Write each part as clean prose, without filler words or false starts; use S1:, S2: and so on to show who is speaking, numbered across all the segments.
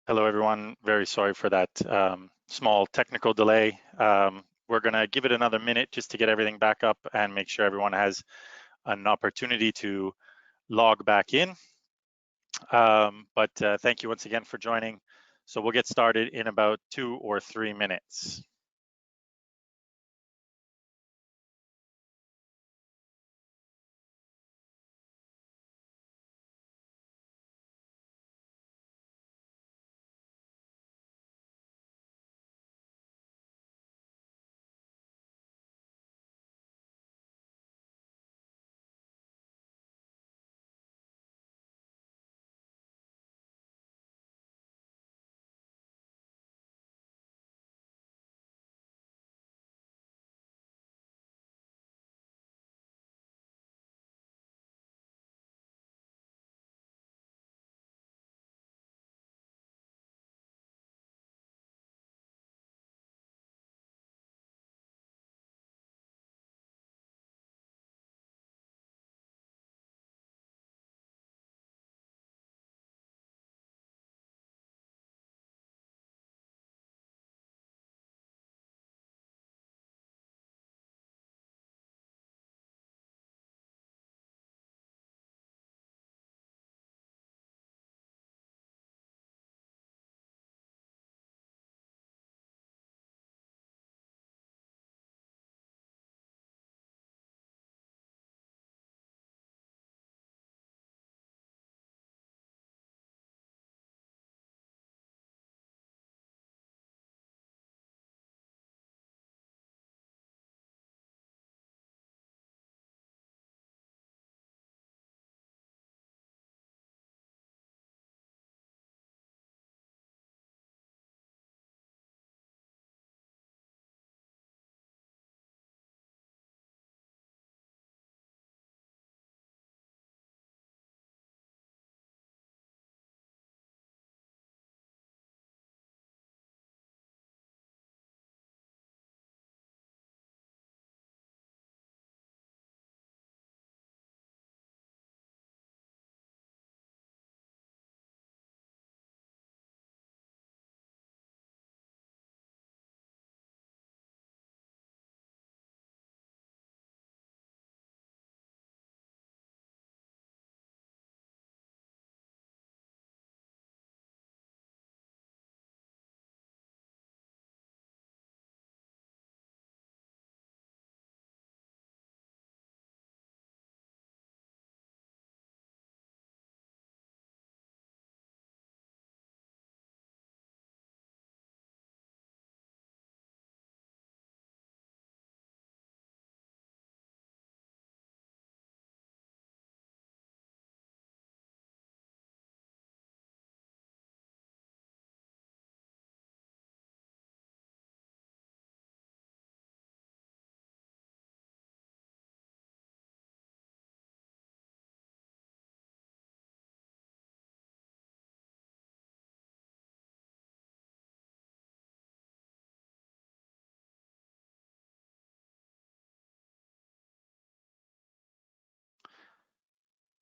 S1: Hello, everyone. Very sorry for that small technical delay. We're going to give it another minute just to get everything back up and make sure everyone has an opportunity to log back in. But thank you once again for joining. So we'll get started in about 2 or 3 minutes.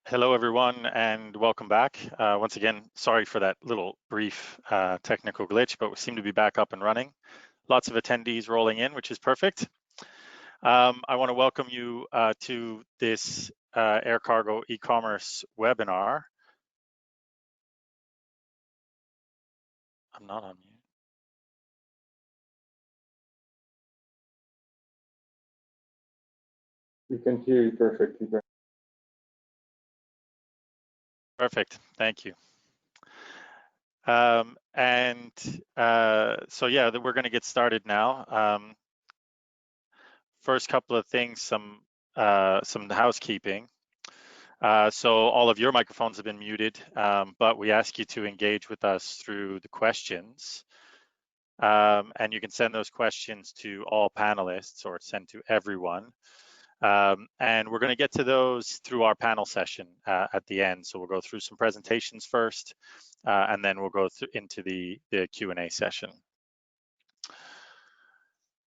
S1: Hello, everyone, and welcome back. Once again, sorry for that little brief technical glitch, but we seem to be back up and running. Lots of attendees rolling in, which is perfect. I want to welcome you to this air cargo e-commerce webinar. I'm not on mute.
S2: We can hear you perfectly.
S1: Perfect, thank you. So yeah, we're going to get started now. First couple of things, some housekeeping. So all of your microphones have been muted, but we ask you to engage with us through the questions. And you can send those questions to all panelists or send to everyone. And we're going to get to those through our panel session at the end. So we'll go through some presentations first, and then we'll go into the Q&A session.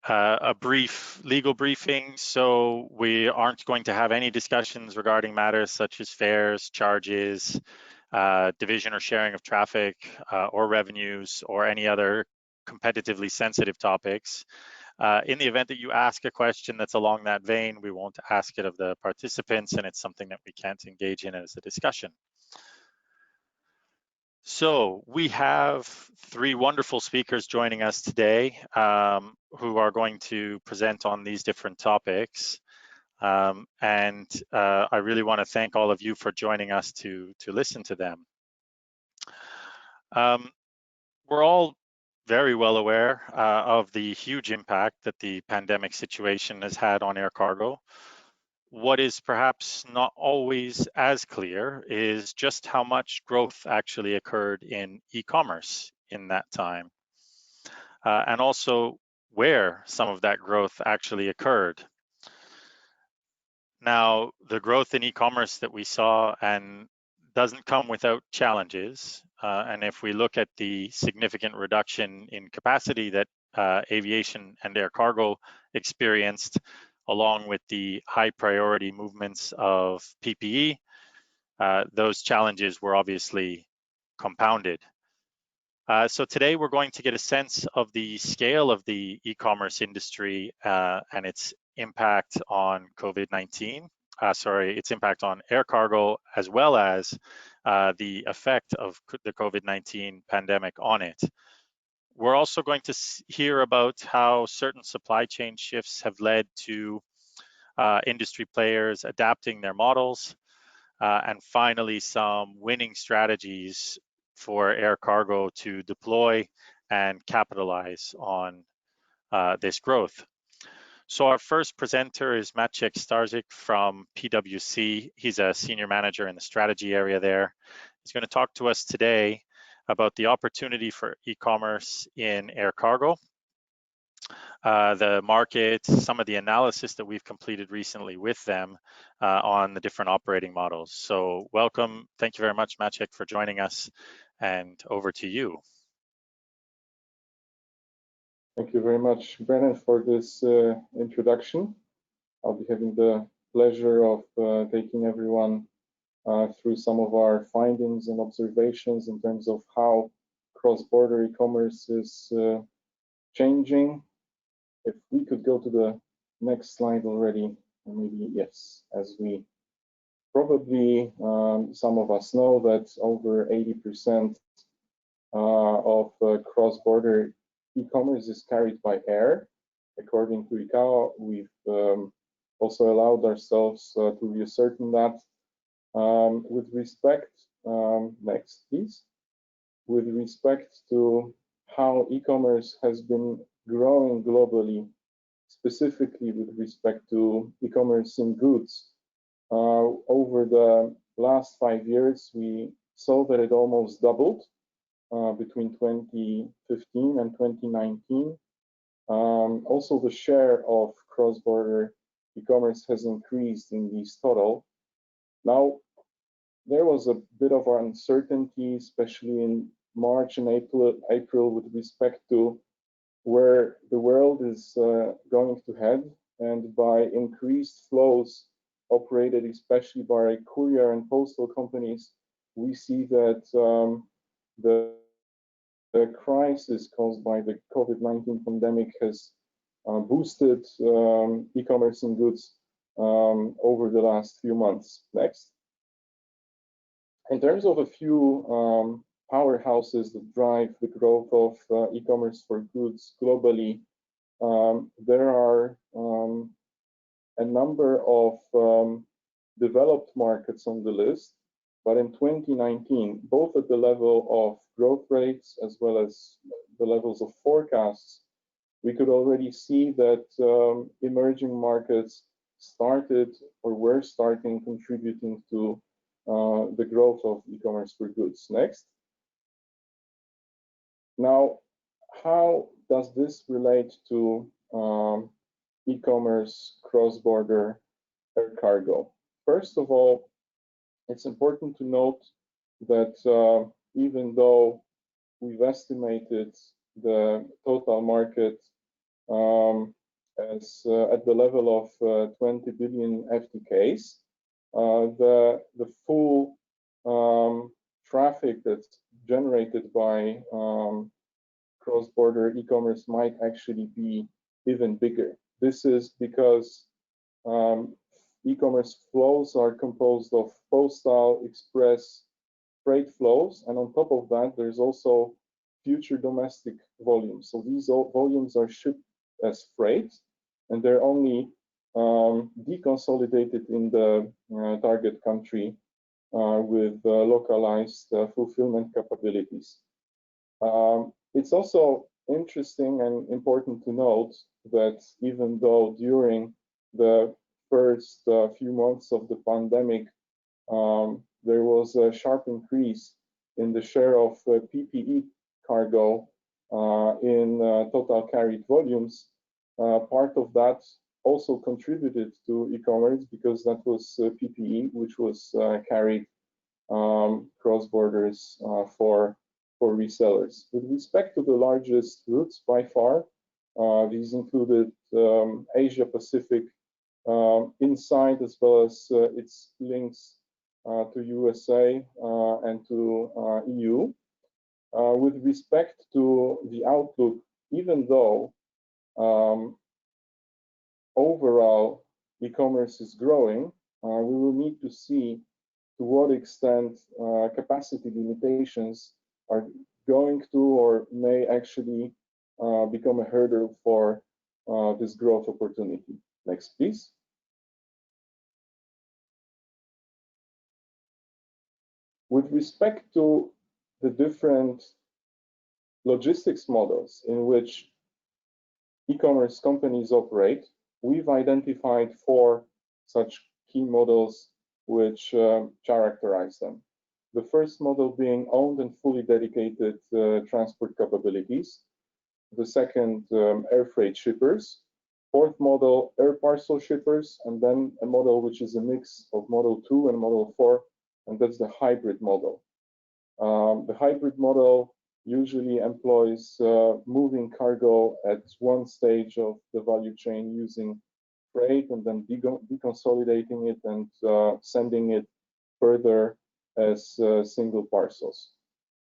S1: A brief legal briefing. So we aren't going to have any discussions regarding matters such as fares, charges, division or sharing of traffic or revenues or any other competitively sensitive topics. In the event that you ask a question that's along that vein, we won't ask it of the participants, and it's something that we can't engage in as a discussion. So we have three wonderful speakers joining us today who are going to present on these different topics. And I really want to thank all of you for joining us to listen to them. We're all very well aware of the huge impact that the pandemic situation has had on air cargo. What is perhaps not always as clear is just how much growth actually occurred in e-commerce in that time, and also where some of that growth actually occurred. Now, the growth in e-commerce that we saw and doesn't come without challenges. And if we look at the significant reduction in capacity that aviation and air cargo experienced, along with the high priority movements of PPE, those challenges were obviously compounded. So today we're going to get a sense of the scale of the e-commerce industry and its impact on COVID-19, its impact on air cargo, as well as the effect of the COVID-19 pandemic on it. We're also going to hear about how certain supply chain shifts have led to industry players adapting their models, and finally some winning strategies for air cargo to deploy and capitalize on this growth. So our first presenter is Maciek Starzyk from PwC. He's a senior manager in the strategy area there. He's going to talk to us today about the opportunity for e-commerce in air cargo, the market, some of the analysis that we've completed recently with them on the different operating models. So welcome. Thank you very much, Maciek, for joining us, and over to you.
S2: Thank you very much, Brennan, for this introduction. I'll be having the pleasure of taking everyone through some of our findings and observations in terms of how cross-border e-commerce is changing. If we could go to the next slide already, maybe yes, as we probably some of us know that over 80% of cross-border e-commerce is carried by air. According to ICAO, we've also allowed ourselves to reascertain that. With respect, next please, with respect to how e-commerce has been growing globally, specifically with respect to e-commerce in goods, over the last 5 years, we saw that it almost doubled between 2015 and 2019. Also, the share of cross-border e-commerce has increased in these total. Now, there was a bit of uncertainty, especially in March and April with respect to where the world is going to head, and by increased flows operated especially by courier and postal companies, we see that the crisis caused by the COVID-19 pandemic has boosted e-commerce in goods over the last few months. Next. In terms of a few powerhouses that drive the growth of e-commerce for goods globally, there are a number of developed markets on the list, but in 2019, both at the level of growth rates as well as the levels of forecasts, we could already see that emerging markets started or were starting contributing to the growth of e-commerce for goods. Next. Now, how does this relate to e-commerce cross-border air cargo? First of all, it's important to note that even though we've estimated the total market as at the level of 20 billion FTKs, the full traffic that's generated by cross-border e-commerce might actually be even bigger. This is because e-commerce flows are composed of postal, express, freight flows, and on top of that, there's also future domestic volumes. So these volumes are shipped as freight, and they're only deconsolidated in the target country with localized fulfillment capabilities. It's also interesting and important to note that even though during the first few months of the pandemic, there was a sharp increase in the share of PPE cargo in total carried volumes. Part of that also contributed to e-commerce because that was PPE, which was carried cross borders for resellers. With respect to the largest routes by far, these included Asia Pacific inside, as well as its links to USA and to EU. With respect to the outlook, even though overall e-commerce is growing, we will need to see to what extent capacity limitations are going to or may actually become a hurdle for this growth opportunity. Next, please. With respect to the different logistics models in which e-commerce companies operate, we've identified 4 such key models which characterize them. The first model being owned and fully dedicated transport capabilities. The second, air freight shippers. Fourth model, air parcel shippers, and then a model which is a mix of model 2 and model 4, and that's the hybrid model. The hybrid model usually employs moving cargo at one stage of the value chain using freight and then deconsolidating it and sending it further as single parcels.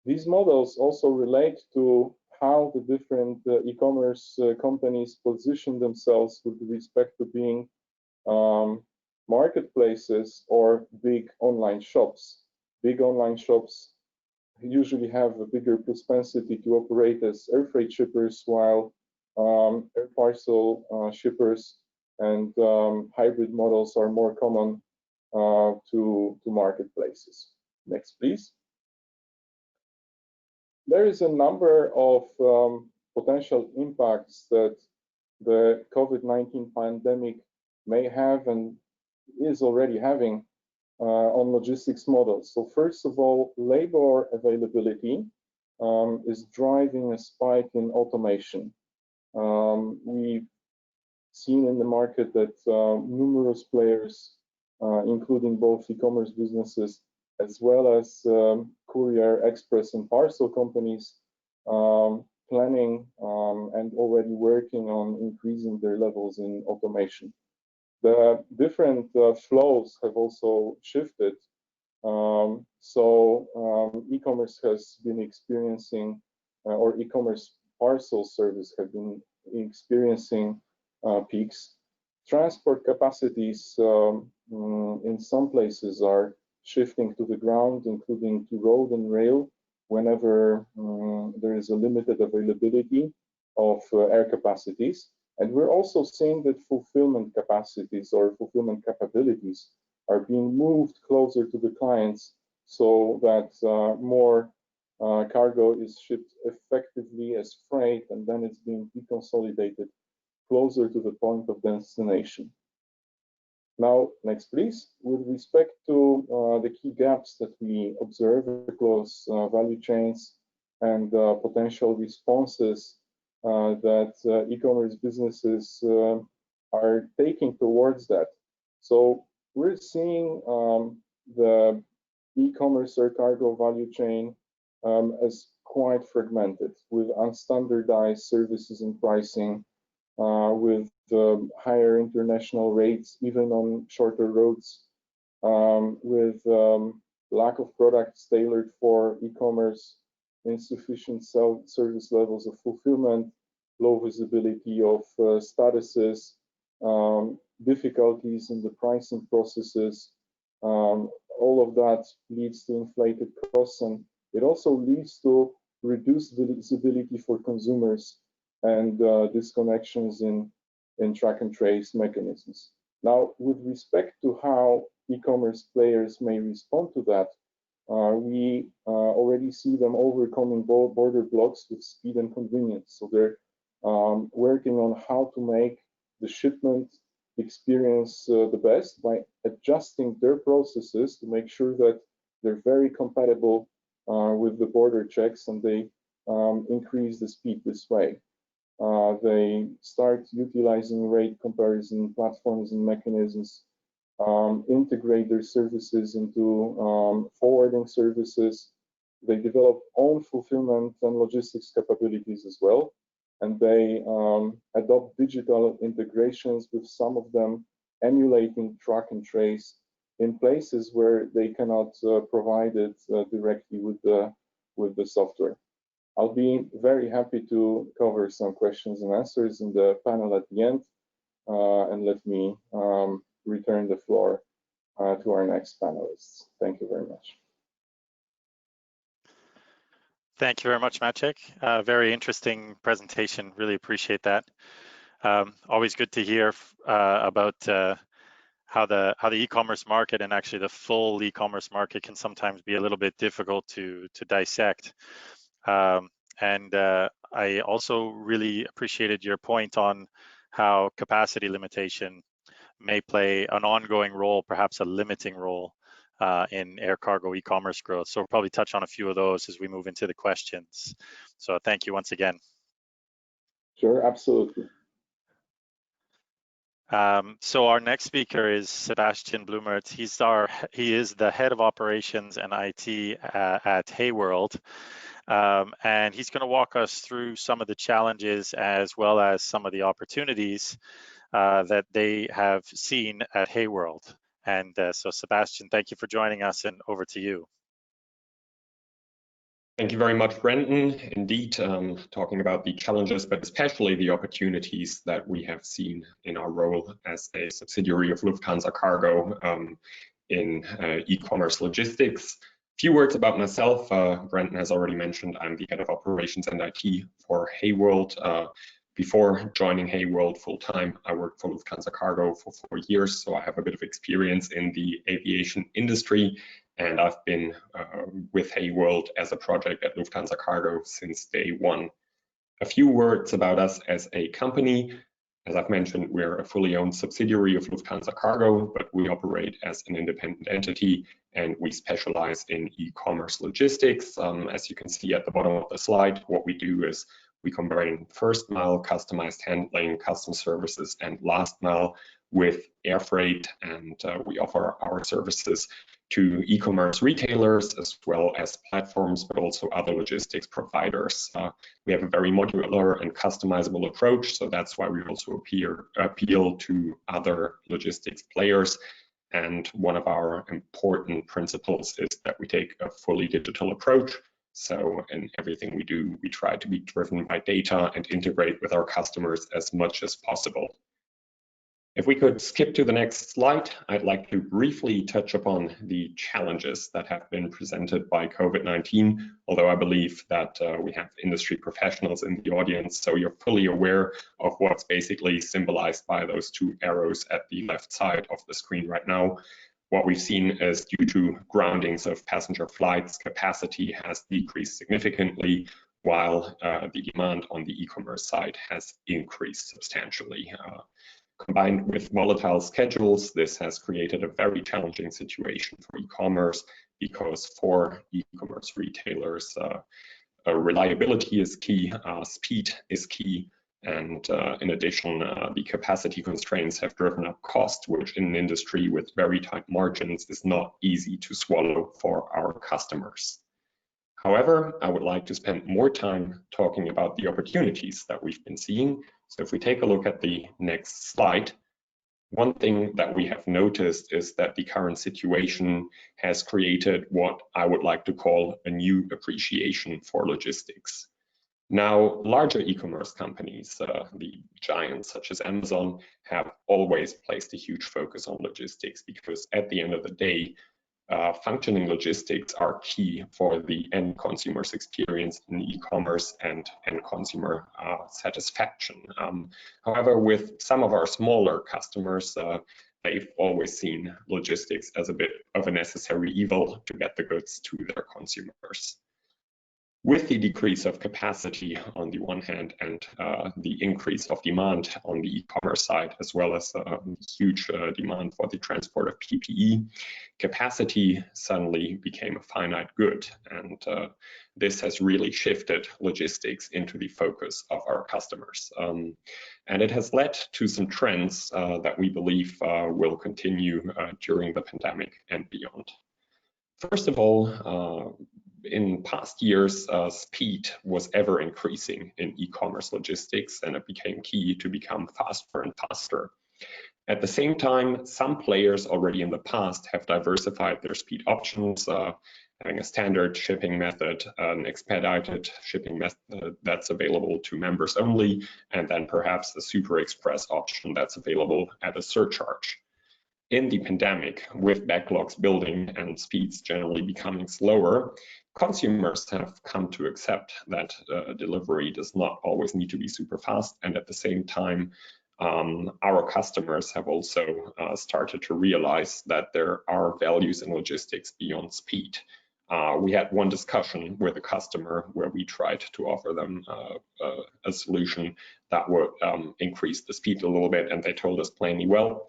S2: These models also relate to how the different e-commerce companies position themselves with respect to being marketplaces or big online shops. Big online shops usually have a bigger propensity to operate as air freight shippers, while air parcel shippers and hybrid models are more common to marketplaces. Next, please. There is a number of potential impacts that the COVID-19 pandemic may have and is already having on logistics models. So first of all, labor availability is driving a spike in automation. We've seen in the market that numerous players, including both e-commerce businesses as well as courier, express, and parcel companies, planning and already working on increasing their levels in automation. The different flows have also shifted. E-commerce has been experiencing, or e-commerce parcel service have been experiencing peaks. Transport capacities in some places are shifting to the ground, including to road and rail, whenever there is a limited availability of air capacities. And we're also seeing that fulfillment capacities or fulfillment capabilities are being moved closer to the clients so that more cargo is shipped effectively as freight, and then it's being deconsolidated closer to the point of destination. Now, next, please. With respect to the key gaps that we observe across value chains and potential responses that e-commerce businesses are taking towards that. So we're seeing the e-commerce or cargo value chain as quite fragmented, with unstandardized services and pricing, with higher international rates, even on shorter routes, with lack of products tailored for e-commerce, insufficient service levels of fulfillment, low visibility of statuses, difficulties in the pricing processes. All of that leads to inflated costs, and it also leads to reduced visibility for consumers and disconnections in track and trace mechanisms. Now, with respect to how e-commerce players may respond to that, we already see them overcoming border blocks with speed and convenience. So they're working on how to make the shipment experience the best by adjusting their processes to make sure that they're very compatible with the border checks, and they increase the speed this way. They start utilizing rate comparison platforms and mechanisms, integrate their services into forwarding services. They develop own fulfillment and logistics capabilities as well, and they adopt digital integrations, with some of them emulating track and trace in places where they cannot provide it directly with the software. I'll be very happy to cover some questions and answers in the panel at the end, and let me return the floor to our next panelists. Thank you very much.
S1: Thank you very much, Maciek. Very interesting presentation. Really appreciate that. Always good to hear about how the e-commerce market, and actually the full e-commerce market, can sometimes be a little bit difficult to dissect. And I also really appreciated your point on how capacity limitation may play an ongoing role, perhaps a limiting role, in air cargo e-commerce growth. So we'll probably touch on a few of those as we move into the questions. So thank you once again.
S2: Sure, absolutely.
S1: So our next speaker is Sebastian Blumert. He is the head of operations and IT at Hayworld. And he's going to walk us through some of the challenges as well as some of the opportunities that they have seen at Hayworld. And so Sebastian, thank you for joining us, and over to you.
S3: Thank you very much, Brendan. Indeed, talking about the challenges, but especially the opportunities that we have seen in our role as a subsidiary of Lufthansa Cargo in e-commerce logistics. Few words about myself. Brendan has already mentioned I'm the head of operations and IT for Hayworld. Before joining Hayworld full-time, I worked for Lufthansa Cargo for 4 years, so I have a bit of experience in the aviation industry, and I've been with Hayworld as a project at Lufthansa Cargo since day one. A few words about us as a company. As I've mentioned, we're a fully owned subsidiary of Lufthansa Cargo, but we operate as an independent entity, and we specialize in e-commerce logistics. As you can see at the bottom of the slide, what we do is we combine first mile customized handling, custom services, and last mile with air freight, and we offer our services to e-commerce retailers as well as platforms, but also other logistics providers. We have a very modular and customizable approach, so that's why we also appeal to other logistics players. And one of our important principles is that we take a fully digital approach. So in everything we do, we try to be driven by data and integrate with our customers as much as possible. If we could skip to the next slide, I'd like to briefly touch upon the challenges that have been presented by COVID-19, although I believe that we have industry professionals in the audience, so you're fully aware of what's basically symbolized by those two arrows at the left side of the screen right now. What we've seen is, due to groundings of passenger flights, capacity has decreased significantly, while the demand on the e-commerce side has increased substantially. Combined with volatile schedules, this has created a very challenging situation for e-commerce, because for e-commerce retailers, reliability is key, speed is key, and in addition, the capacity constraints have driven up cost, which in an industry with very tight margins is not easy to swallow for our customers. However, I would like to spend more time talking about the opportunities that we've been seeing. So if we take a look at the next slide, One thing that we have noticed is that the current situation has created what I would like to call a new appreciation for logistics. Now, larger e-commerce companies, the giants such as Amazon, have always placed a huge focus on logistics because at the end of the day, functioning logistics are key for the end consumer's experience in e-commerce and end consumer satisfaction. However, with some of our smaller customers, they've always seen logistics as a bit of a necessary evil to get the goods to their consumers. With the decrease of capacity on the one hand and the increase of demand on the e-commerce side, as well as huge demand for the transport of PPE, capacity suddenly became a finite good. And this has really shifted logistics into the focus of our customers. And it has led to some trends that we believe will continue during the pandemic and beyond. First of all, in past years, speed was ever increasing in e-commerce logistics, and it became key to become faster and faster. At the same time, some players already in the past have diversified their speed options, having a standard shipping method, an expedited shipping method that's available to members only, and then perhaps a super express option that's available at a surcharge. In the pandemic, with backlogs building and speeds generally becoming slower, consumers have come to accept that delivery does not always need to be super fast. And at the same time, our customers have also started to realize that there are values in logistics beyond speed. We had one discussion with a customer where we tried to offer them a solution that would increase the speed a little bit, and they told us plainly, well,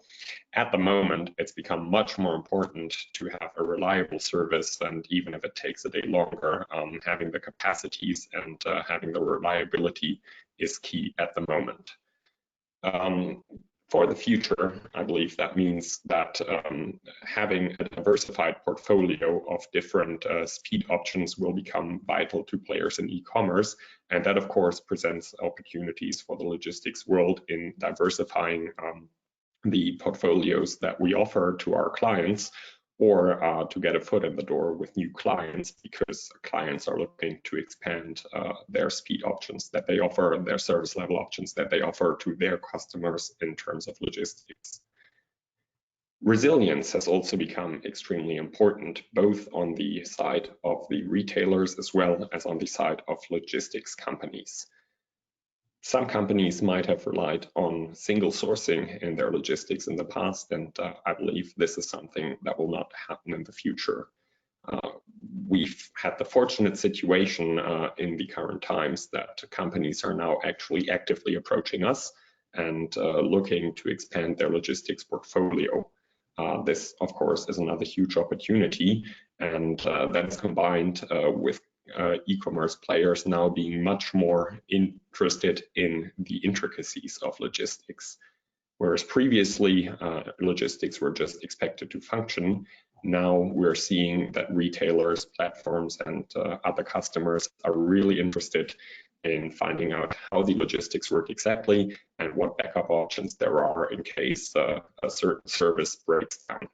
S3: at the moment, it's become much more important to have a reliable service, and even if it takes a day longer, having the capacities and having the reliability is key at the moment. For the future, I believe that means that having a diversified portfolio of different speed options will become vital to players in e-commerce. And that, of course, presents opportunities for the logistics world in diversifying the portfolios that we offer to our clients, or to get a foot in the door with new clients, because clients are looking to expand their speed options that they offer and their service level options that they offer to their customers in terms of logistics. Resilience has also become extremely important, both on the side of the retailers as well as on the side of logistics companies. Some companies might have relied on single sourcing in their logistics in the past, and I believe this is something that will not happen in the future. We've had the fortunate situation in the current times that companies are now actually actively approaching us and looking to expand their logistics portfolio. This, of course, is another huge opportunity, and that is combined with e-commerce players now being much more interested in the intricacies of logistics. Whereas previously logistics were just expected to function, now we're seeing that retailers, platforms, and other customers are really interested in finding out how the logistics work exactly and what backup options there are in case a certain service breaks down.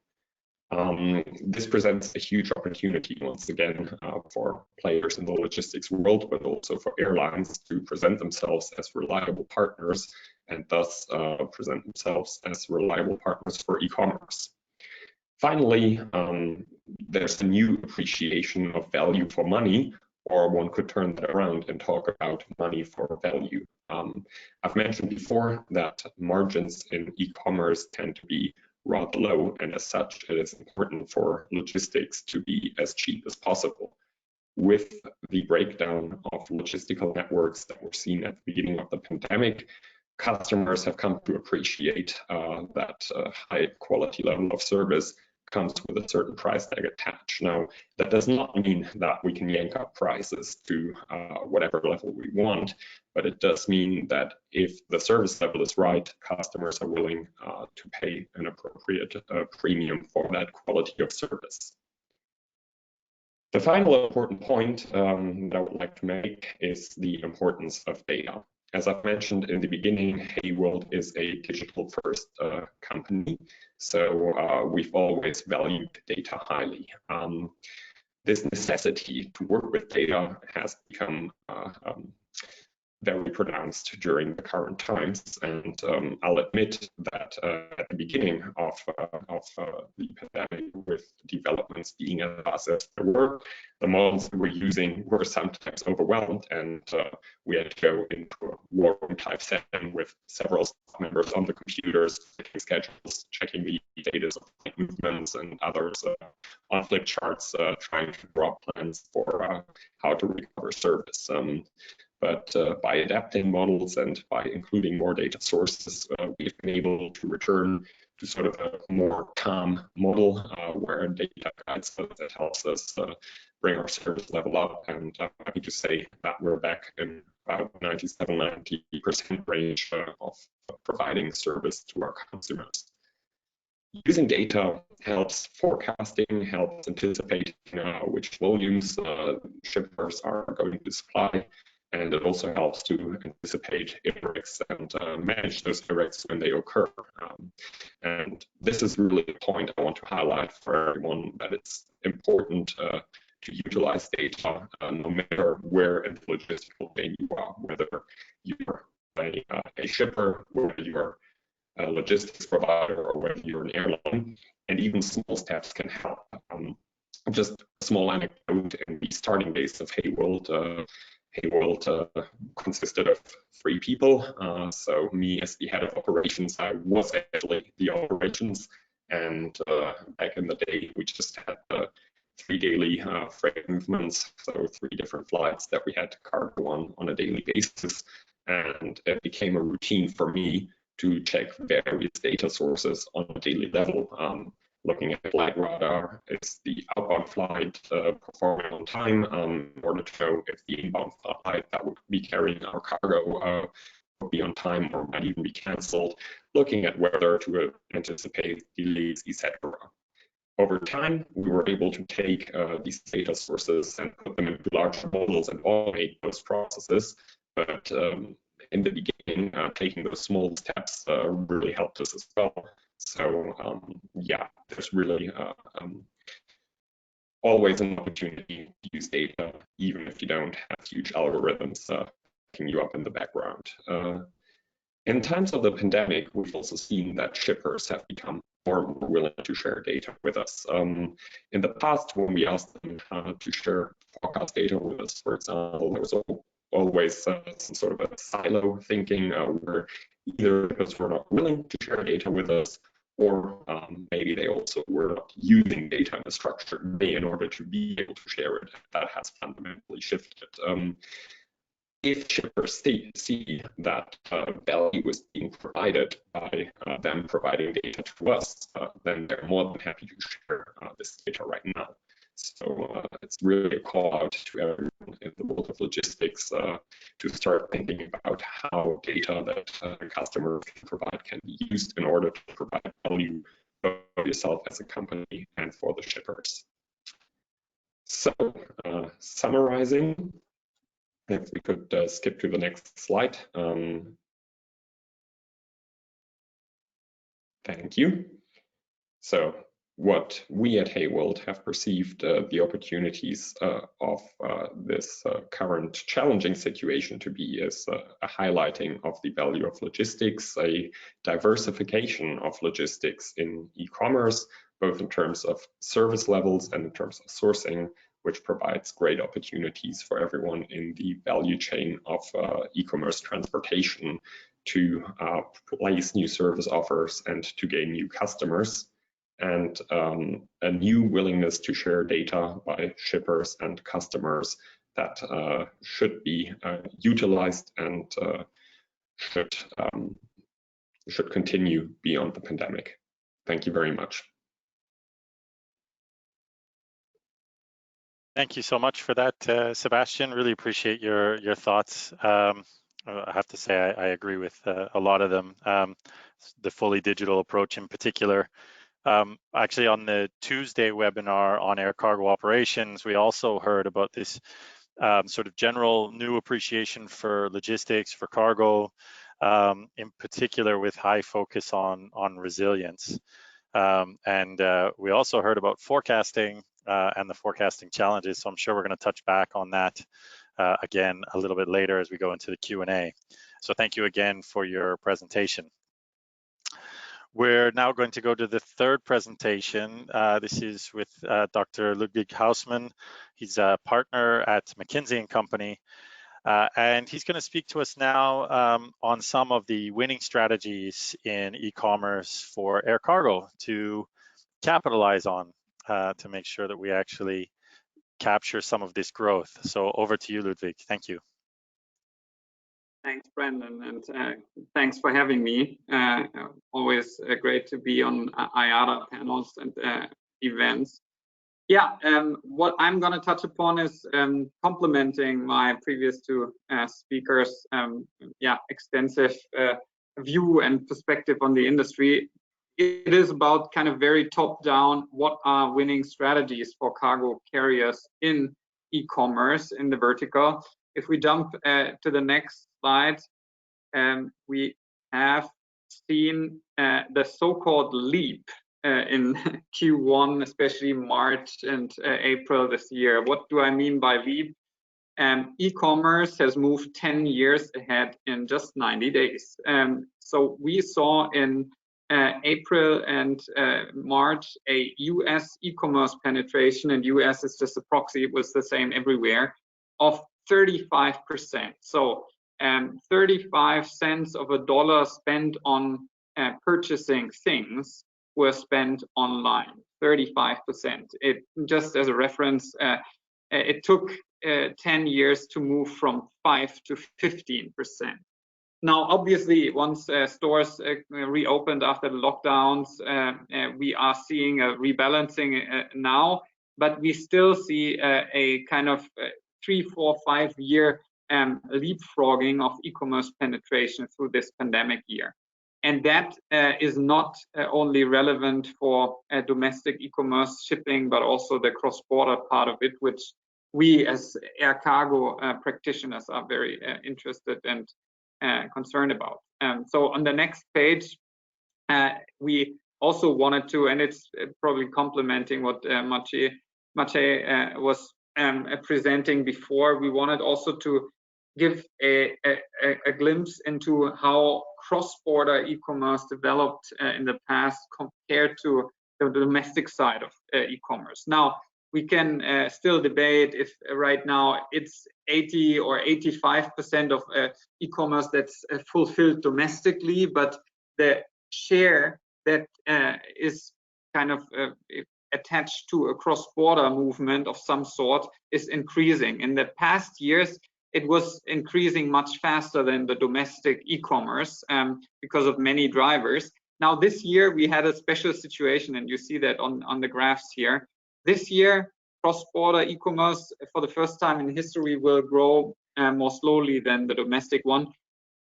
S3: This presents a huge opportunity once again for players in the logistics world, but also for airlines to present themselves as reliable partners and thus present themselves as reliable partners for e-commerce. Finally, there's a new appreciation of value for money, or one could turn that around and talk about money for value. I've mentioned before that margins in e-commerce tend to be rather low, and as such, it is important for logistics to be as cheap as possible. With the breakdown of logistical networks that we've seen at the beginning of the pandemic, customers have come to appreciate that high quality level of service comes with a certain price tag attached. Now, that does not mean that we can yank up prices to whatever level we want, but it does mean that if the service level is right, customers are willing to pay an appropriate premium for that quality of service. The final important point that I would like to make is the importance of data. As I've mentioned in the beginning, Hayworld is a digital-first company, so we've always valued data highly. This necessity to work with data has become very pronounced during the current times, and I'll admit that at the beginning of the pandemic, with developments being as fast as they were, the models we were using were sometimes overwhelmed, and we had to go into a war room type setting with several staff members on the computers, checking schedules, checking the status of movements and others on flip charts, trying to draw plans for how to recover service. But by adapting models and by including more data sources, we've been able to return to sort of a more calm model where data guides us, that helps us bring our service level up. And I'm happy to say that we're back in about 97–90% range of providing service to our consumers. Using data helps forecasting, helps anticipating which volumes shippers are going to supply, and it also helps to anticipate errors and manage those errors when they occur. And this is really the point I want to highlight for everyone, that it's important to utilize data no matter where in the logistical chain you are, whether you're a shipper, whether you're a logistics provider, or whether you're an airline. And even small steps can help. Just a small anecdote: in the starting days of Hayworld, consisted of 3 people. So me as the head of operations, I was actually the operations. And back in the day, we just had 3 daily freight movements, so 3 different flights that we had to cargo on a daily basis. And it became a routine for me to check various data sources on a daily level. Looking at flight radar, is the outbound flight performing on time, in order to know if the inbound flight that would be carrying our cargo would be on time or might even be cancelled, looking at weather to anticipate delays, etc. Over time, we were able to take these data sources and put them into larger models and automate those processes. But in the beginning, taking those small steps really helped us as well. So yeah, there's really always an opportunity to use data, even if you don't have huge algorithms backing you up in the background. In times of the pandemic, we've also seen that shippers have become more and more willing to share data with us. In the past, when we asked them to share forecast data with us, for example, there was always some sort of a silo thinking, where either because we're not willing to share data with us, or maybe they also were not using data in a structured way in order to be able to share it. That has fundamentally shifted. If shippers see that value is being provided by them providing data to us, then they're more than happy to share this data right now. So it's really a call out to everyone in the world of logistics to start thinking about how data that a customer can provide can be used in order to provide value for yourself as a company and for the shippers. So summarizing, if we could skip to the next slide. Thank you. So what we at Hayworld have perceived the opportunities of this current challenging situation to be is a highlighting of the value of logistics, a diversification of logistics in e-commerce, both in terms of service levels and in terms of sourcing, which provides great opportunities for everyone in the value chain of e-commerce transportation to place new service offers and to gain new customers, and a new willingness to share data by shippers and customers that should be utilized and should continue beyond the pandemic. Thank you very much.
S1: Thank you so much for that, Sebastian. Really appreciate your thoughts. I have to say I agree with a lot of them. The fully digital approach in particular. Actually, on the Tuesday webinar on air cargo operations, we also heard about this sort of general new appreciation for logistics, for cargo, in particular with high focus on resilience. And we also heard about forecasting and the forecasting challenges. So I'm sure we're going to touch back on that again a little bit later as we go into the Q&A. So thank you again for your presentation. We're now going to go to the third presentation. This is with Dr. Ludwig Hausmann. He's a partner at McKinsey & Company. And he's going to speak to us now on some of the winning strategies in e-commerce for air cargo to capitalize on to make sure that we actually capture some of this growth. So over to you, Ludwig. Thank you.
S4: Thanks, Brandon, and thanks for having me. Always great to be on IATA panels and events. Yeah, what I'm going to touch upon is complementing my previous two speakers. Yeah, extensive view and perspective on the industry. It is about kind of very top-down, what are winning strategies for cargo carriers in e-commerce in the vertical. If we jump to the next slide, we have seen the so-called leap in Q1, especially March and April this year. What do I mean by leap? E-commerce has moved 10 years ahead in just 90 days. So we saw in April and March a US e-commerce penetration, and US is just a proxy, it was the same everywhere, of 35%. So 35 cents of a dollar spent on purchasing things were spent online, 35%. It, just as a reference, it took 10 years to move from 5 to 15%. Now, obviously, once stores reopened after the lockdowns, we are seeing a rebalancing now, but we still see a kind of 3, 4, 5 year leapfrogging of e-commerce penetration through this pandemic year. And that is not only relevant for domestic e-commerce shipping, but also the cross-border part of it, which we as air cargo practitioners are very interested and concerned about. So on the next page, we also wanted to, and it's probably complementing what Maciej was presenting before, we wanted also to give a glimpse into how cross-border e-commerce developed in the past compared to the domestic side of e-commerce. Now, we can still debate if right now it's 80 or 85% of e-commerce that's fulfilled domestically, but the share that is kind of attached to a cross-border movement of some sort is increasing. In the past years, it was increasing much faster than the domestic e-commerce because of many drivers. Now, this year we had a special situation, and you see that on the graphs here. This year, cross-border e-commerce for the first time in history will grow more slowly than the domestic one.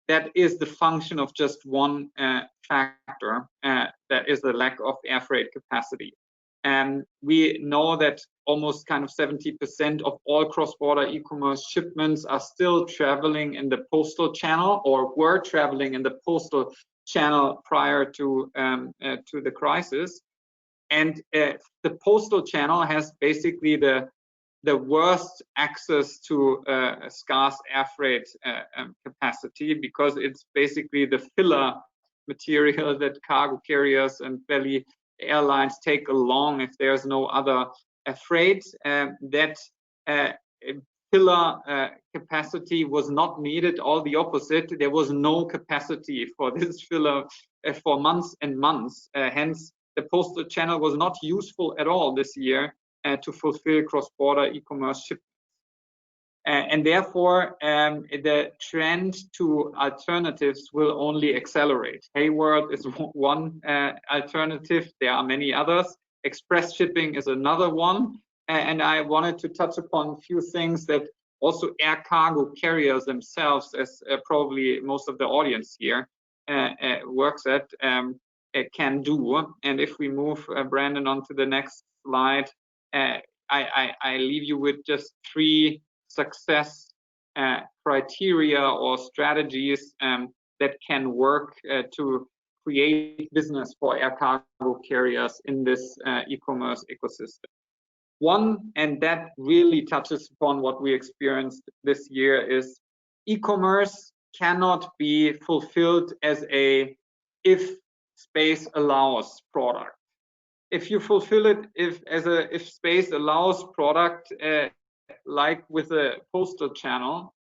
S4: That is the function of just one factor, that is the lack of air freight capacity. And we know that almost kind of 70% of all cross-border e-commerce shipments are still traveling in the postal channel, or were traveling in the postal channel prior to the crisis. And the postal channel has basically the worst access to scarce air freight capacity, because it's basically the filler material that cargo carriers and belly airlines take along if there's no other freight. That filler capacity was not needed, all the opposite. There was no capacity for this filler for months and months. Hence, the postal channel was not useful at all this year to fulfill cross-border e-commerce shipments. And therefore, the trend to alternatives will only accelerate. Hayward is one alternative. There are many others. Express shipping is another one. And I wanted to touch upon a few things that also air cargo carriers themselves, as probably most of the audience here works at, can do. And if we move, Brandon, on to the next slide, I leave you with just 3 success criteria or strategies that can work to create business for air cargo carriers in this e-commerce ecosystem. One, and that really touches upon what we experienced this year, is e-commerce cannot be fulfilled as a if space allows product. If you fulfill it if space allows product, like with a postal channel,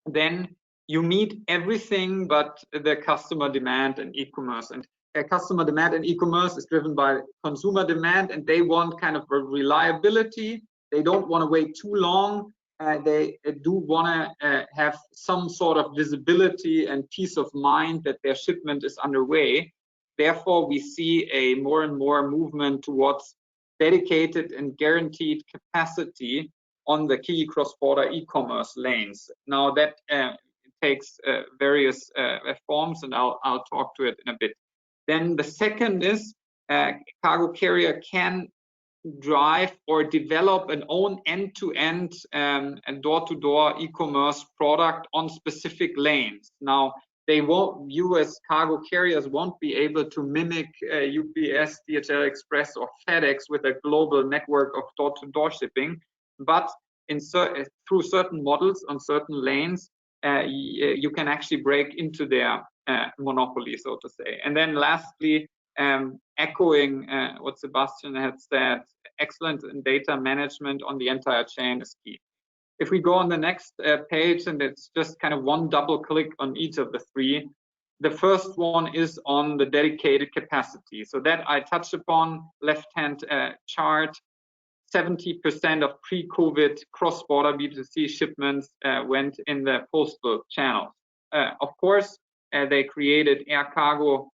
S4: then you meet everything but the customer demand in e-commerce. And customer demand in e-commerce is driven by consumer demand, and they want kind of a reliability. They don't want to wait too long. They do want to have some sort of visibility and peace of mind that their shipment is underway. Therefore, we see a more and more movement towards dedicated and guaranteed capacity on the key cross-border e-commerce lanes. Now that takes various forms, and I'll talk to it in a bit. Then the second is cargo carrier can drive or develop an own end-to-end and door-to-door e-commerce product on specific lanes. Now, they won't, you as cargo carriers won't be able to mimic UPS, DHL Express, or FedEx with a global network of door-to-door shipping, but through certain models on certain lanes, you can actually break into their monopoly, so to say. And then lastly, echoing what Sebastian had said, excellent in data management on the entire chain is key. If we go on the next page, and it's just kind of one double click on each of the three. The first one is on the dedicated capacity. So that I touched upon, left-hand chart, 70% of pre-COVID cross-border B2C shipments went in the postal channels. Of course, they created air cargo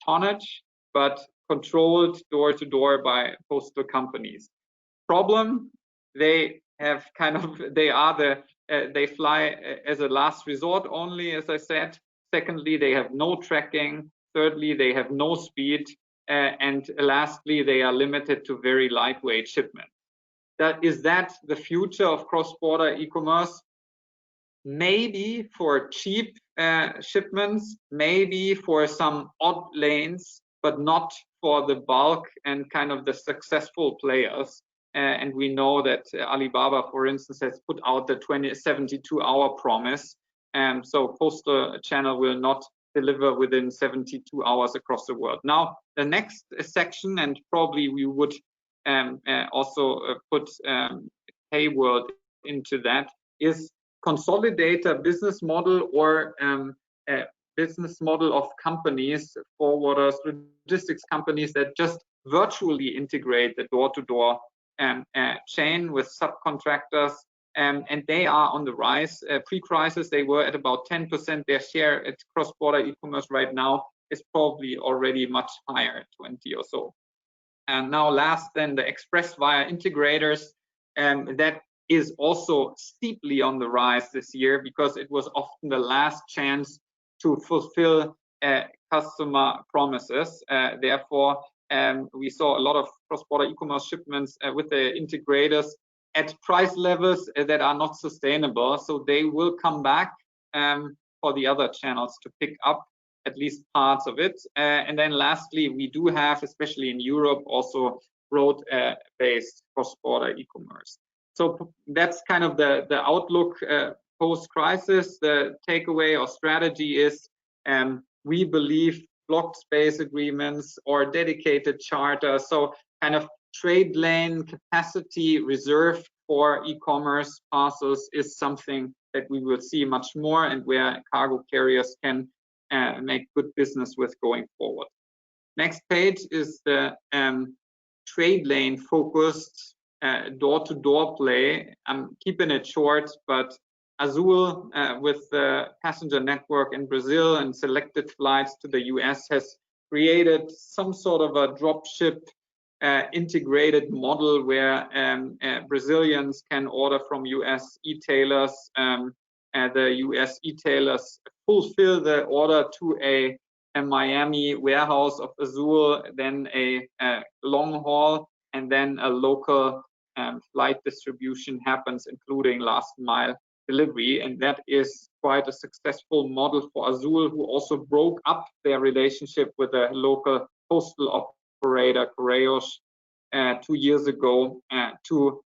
S4: tonnage, but controlled door-to-door by postal companies. Problem, they have kind of, they fly as a last resort only, as I said. Secondly, they have no tracking. Thirdly, they have no speed. And lastly, they are limited to very lightweight shipment. Is that the future of cross-border e-commerce? Maybe for cheap shipments, maybe for some odd lanes, but not for the bulk and kind of the successful players. And we know that Alibaba, for instance, has put out the 72-hour promise. So postal channel will not deliver within 72 hours across the world. Now, the next section, and probably we would also put Payworld into that, is consolidate a business model or a business model of companies, forwarders, logistics companies that just virtually integrate the door-to-door chain with subcontractors, and they are on the rise. Pre-crisis, they were at about 10%. Their share at cross-border e-commerce right now is probably already much higher, 20 or so. And now last, then the express via integrators, that is also steeply on the rise this year, because it was often the last chance to fulfill customer promises. Therefore, we saw a lot of cross-border e-commerce shipments with the integrators at price levels that are not sustainable. So they will come back for the other channels to pick up at least parts of it. And then lastly, we do have, especially in Europe, also road-based cross-border e-commerce. So that's kind of the outlook post-crisis. The takeaway or strategy is we believe blocked space agreements or dedicated charters, so kind of trade lane capacity reserved for e-commerce parcels, is something that we will see much more, and where cargo carriers can make good business with going forward. Next page is the trade lane focused door-to-door play. I'm keeping it short, but Azul, with the passenger network in Brazil and selected flights to the US, has created some sort of a dropship integrated model where Brazilians can order from US e-tailers. The US e-tailers fulfill the order to a Miami warehouse of Azul, then a long haul, and then a local flight distribution happens, including last mile delivery. And that is quite a successful model for Azul, who also broke up their relationship with a local postal operator, Correios, 2 years ago to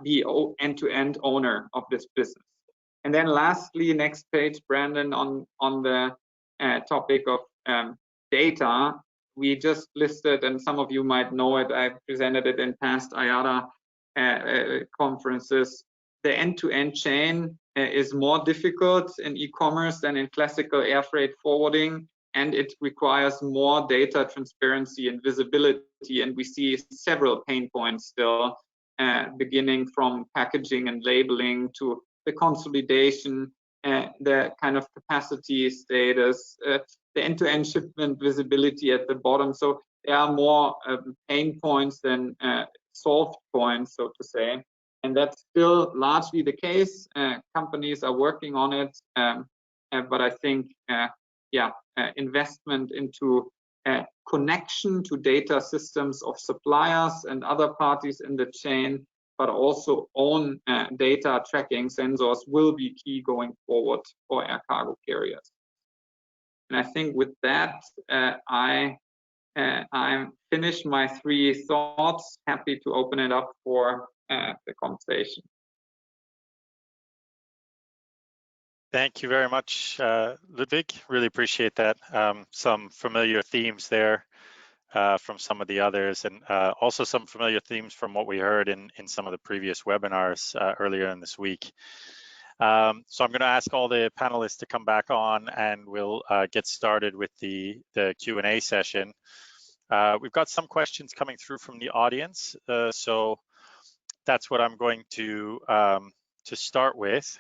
S4: be end-to-end owner of this business. And then lastly, next page, Brandon, on the topic of data, we just listed, and some of you might know it, I've presented it in past IATA conferences. The end-to-end chain is more difficult in e-commerce than in classical air freight forwarding, and it requires more data transparency and visibility. And we see several pain points still, beginning from packaging and labeling to the consolidation, the kind of capacity status, the end-to-end shipment visibility at the bottom. So there are more pain points than solved points, so to say. And that's still largely the case. Companies are working on it, but I think, investment into connection to data systems of suppliers and other parties in the chain, but also own data tracking sensors will be key going forward for air cargo carriers. And I think with that, I'm finished my 3 thoughts. Happy to open it up for the conversation.
S1: Thank you very much, Ludwig. Really appreciate that. Some familiar themes there from some of the others, and also some familiar themes from what we heard in some of the previous webinars earlier in this week. So I'm going to ask all the panelists to come back on, and we'll get started with the Q&A session. We've got some questions coming through from the audience, so that's what I'm going to start with.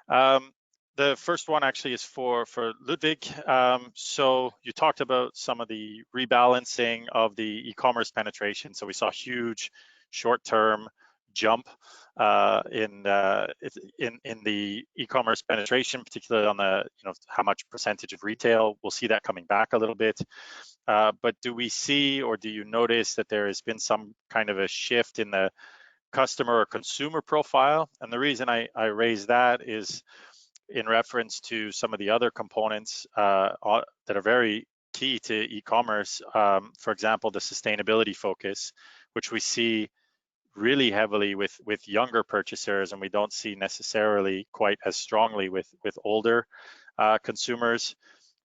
S1: The first one actually is for Ludwig. So you talked about some of the rebalancing of the e-commerce penetration. So we saw a huge short-term jump in the e-commerce penetration, particularly on the how much percentage of retail. We'll see that coming back a little bit. But do we see, or do you notice that there has been some kind of a shift in the customer or consumer profile? And the reason I raise that is in reference to some of the other components that are very key to e-commerce. For example, the sustainability focus, which we see really heavily with younger purchasers, and we don't see necessarily quite as strongly with older consumers.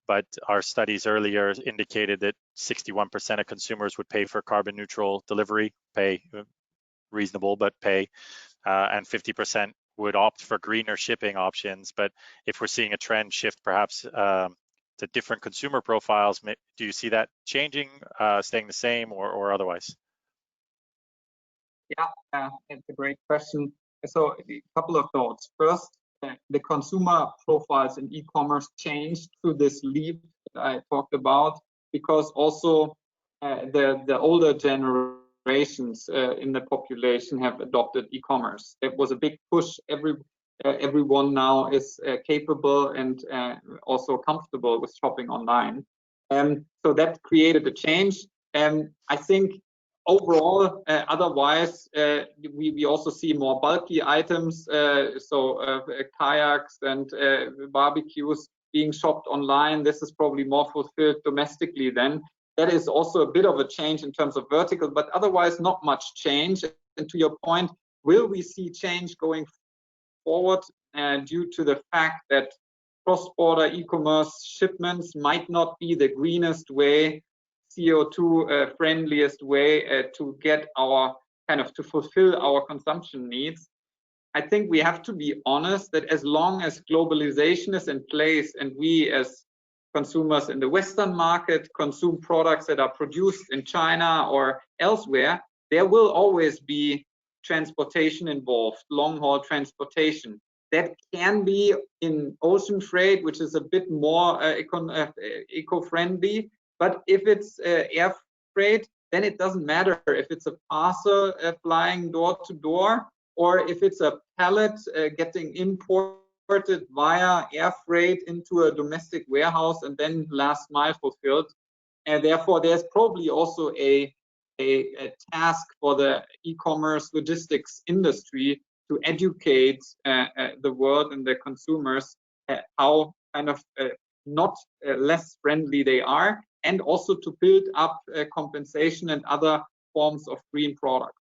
S1: But our studies earlier indicated that 61% of consumers would pay for carbon neutral delivery, pay reasonable, but pay, and 50% would opt for greener shipping options. But if we're seeing a trend shift perhaps to different consumer profiles, do you see that changing, staying the same, or otherwise?
S4: Yeah, it's a great question. So a couple of thoughts. First, the consumer profiles in e-commerce changed through this leap that I talked about, because also the older generations in the population have adopted e-commerce. It was a big push. Everyone now is capable and also comfortable with shopping online. So that created a change. I think overall, otherwise, we also see more bulky items, kayaks and barbecues being shopped online. This is probably more fulfilled domestically then. That is also a bit of a change in terms of vertical, but otherwise not much change. And to your point, will we see change going forward due to the fact that cross-border e-commerce shipments might not be the greenest way, CO2 friendliest way to get our to fulfill our consumption needs? I think we have to be honest that as long as globalization is in place and we as consumers in the Western market consume products that are produced in China or elsewhere, there will always be transportation involved, long-haul transportation. That can be in ocean freight, which is a bit more eco-friendly. But if it's air freight, then it doesn't matter if it's a parcel flying door to door, or if it's a pallet getting imported via air freight into a domestic warehouse and then last mile fulfilled. And therefore, there's probably also a a task for the e-commerce logistics industry to educate the world and the consumers how kind of not less friendly they are, and also to build up compensation and other forms of green products.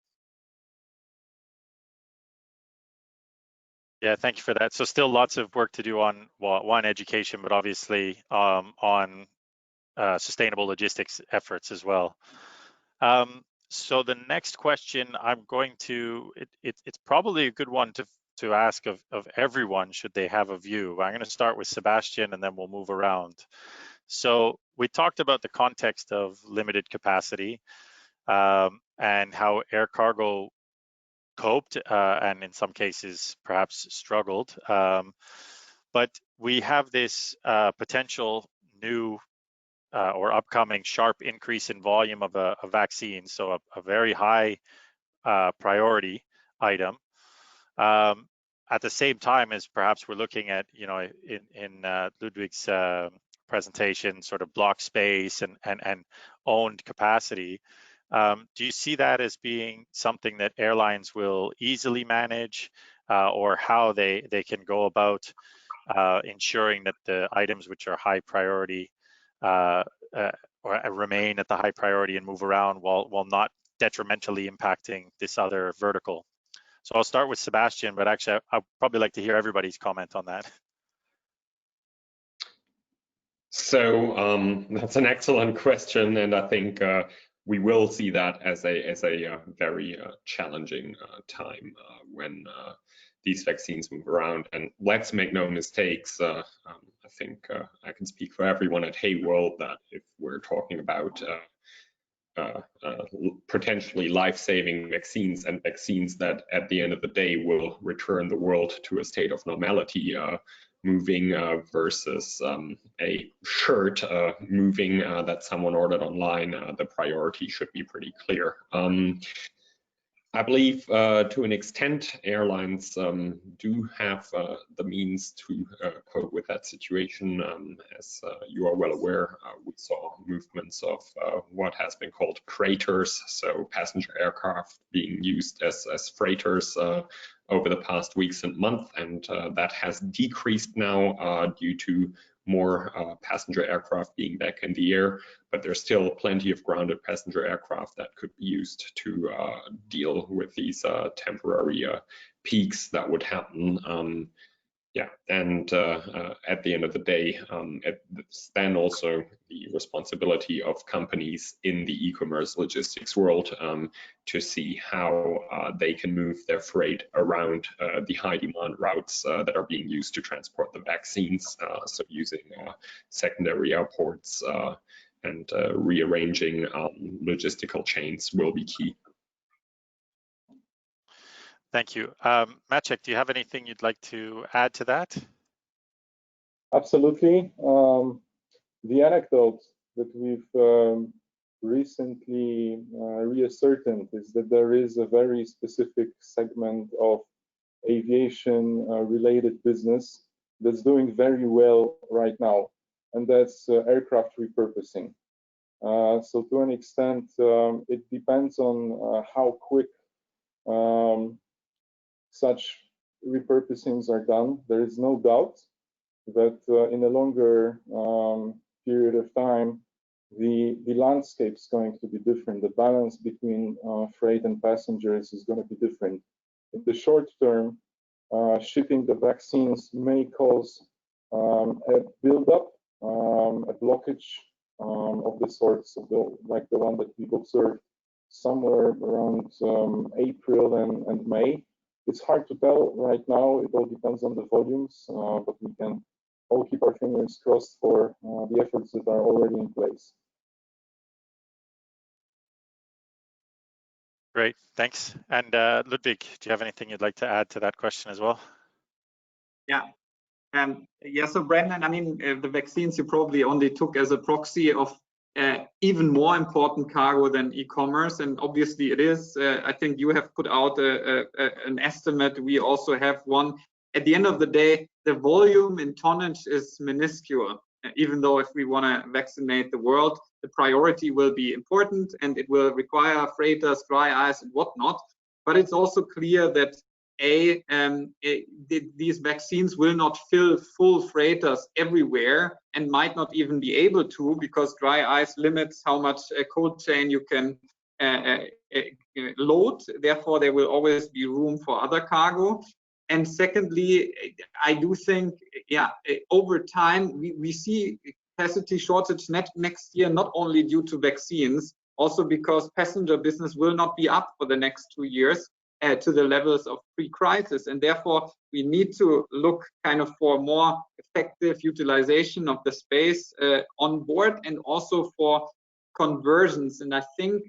S1: Yeah, thank you for that. So still lots of work to do on, well, one, education, but obviously on sustainable logistics efforts as well. So the next question I'm going to, it's probably a good one to ask of everyone should they have a view. I'm going to start with Sebastian and then we'll move around. So we talked about the context of limited capacity and how air cargo coped and in some cases perhaps struggled. But we have this potential new or upcoming sharp increase in volume of a vaccine, so a very high priority item. At the same time as perhaps we're looking at, you know, in Ludwig's presentation, sort of block space and owned capacity. Do you see that as being something that airlines will easily manage, or how they can go about ensuring that the items which are high priority or remain at the high priority and move around while not detrimentally impacting this other vertical? So I'll start with Sebastian, but actually I'd probably like to hear everybody's comment on that.
S3: So that's an excellent question, and I think we will see that as a very challenging time when these vaccines move around. And let's make no mistakes. I think I can speak for everyone at Hayworld that if we're talking about potentially life-saving vaccines and vaccines that at the end of the day will return the world to a state of normality, moving versus a shirt moving that someone ordered online, the priority should be pretty clear. I believe to an extent airlines do have the means to cope with that situation. As you are well aware, we saw movements of what has been called freighters, so passenger aircraft being used as freighters over the past weeks and months, and that has decreased now due to more passenger aircraft being back in the air, but there's still plenty of grounded passenger aircraft that could be used to deal with these temporary peaks that would happen. Yeah, and at the end of the day, it's then also the responsibility of companies in the e-commerce logistics world to see how they can move their freight around the high demand routes that are being used to transport the vaccines. So using secondary airports and rearranging logistical chains will be key.
S1: Thank you. Maciek, do you have anything you'd like to add to that?
S2: Absolutely. The anecdote that we've recently reascertained is that there is a very specific segment of aviation related business that's doing very well right now, and that's aircraft repurposing. So to an extent, it depends on how quick such repurposings are done. There is no doubt that in a longer period of time, the landscape is going to be different. The balance between freight and passengers is going to be different. In the short term, shipping the vaccines may cause a buildup, a blockage of the sorts of like the one that we've observed somewhere around April and May. It's hard to tell right now. It all depends on the volumes, but we can all keep our fingers crossed for the efforts that are already in place.
S1: Great, thanks. And Ludwig, do you have anything you'd like to add to that question as well?
S4: Yeah. Yeah, so Brandon, I mean, the vaccines you probably only took as a proxy of even more important cargo than e-commerce, and obviously it is. I think you have put out an estimate. We also have one. At the end of the day, the volume in tonnage is minuscule. even though if we want to vaccinate the world, the priority will be important and it will require freighters, dry ice, and whatnot. But it's also clear that these vaccines will not fill full freighters everywhere and might not even be able to, because dry ice limits how much cold chain you can load. Therefore, there will always be room for other cargo. And secondly, I do think, yeah, over time, we see capacity shortage next year, not only due to vaccines, also because passenger business will not be up for the next 2 years to the levels of pre-crisis. And therefore, we need to look kind of for more effective utilization of the space on board, and also for conversions. And I think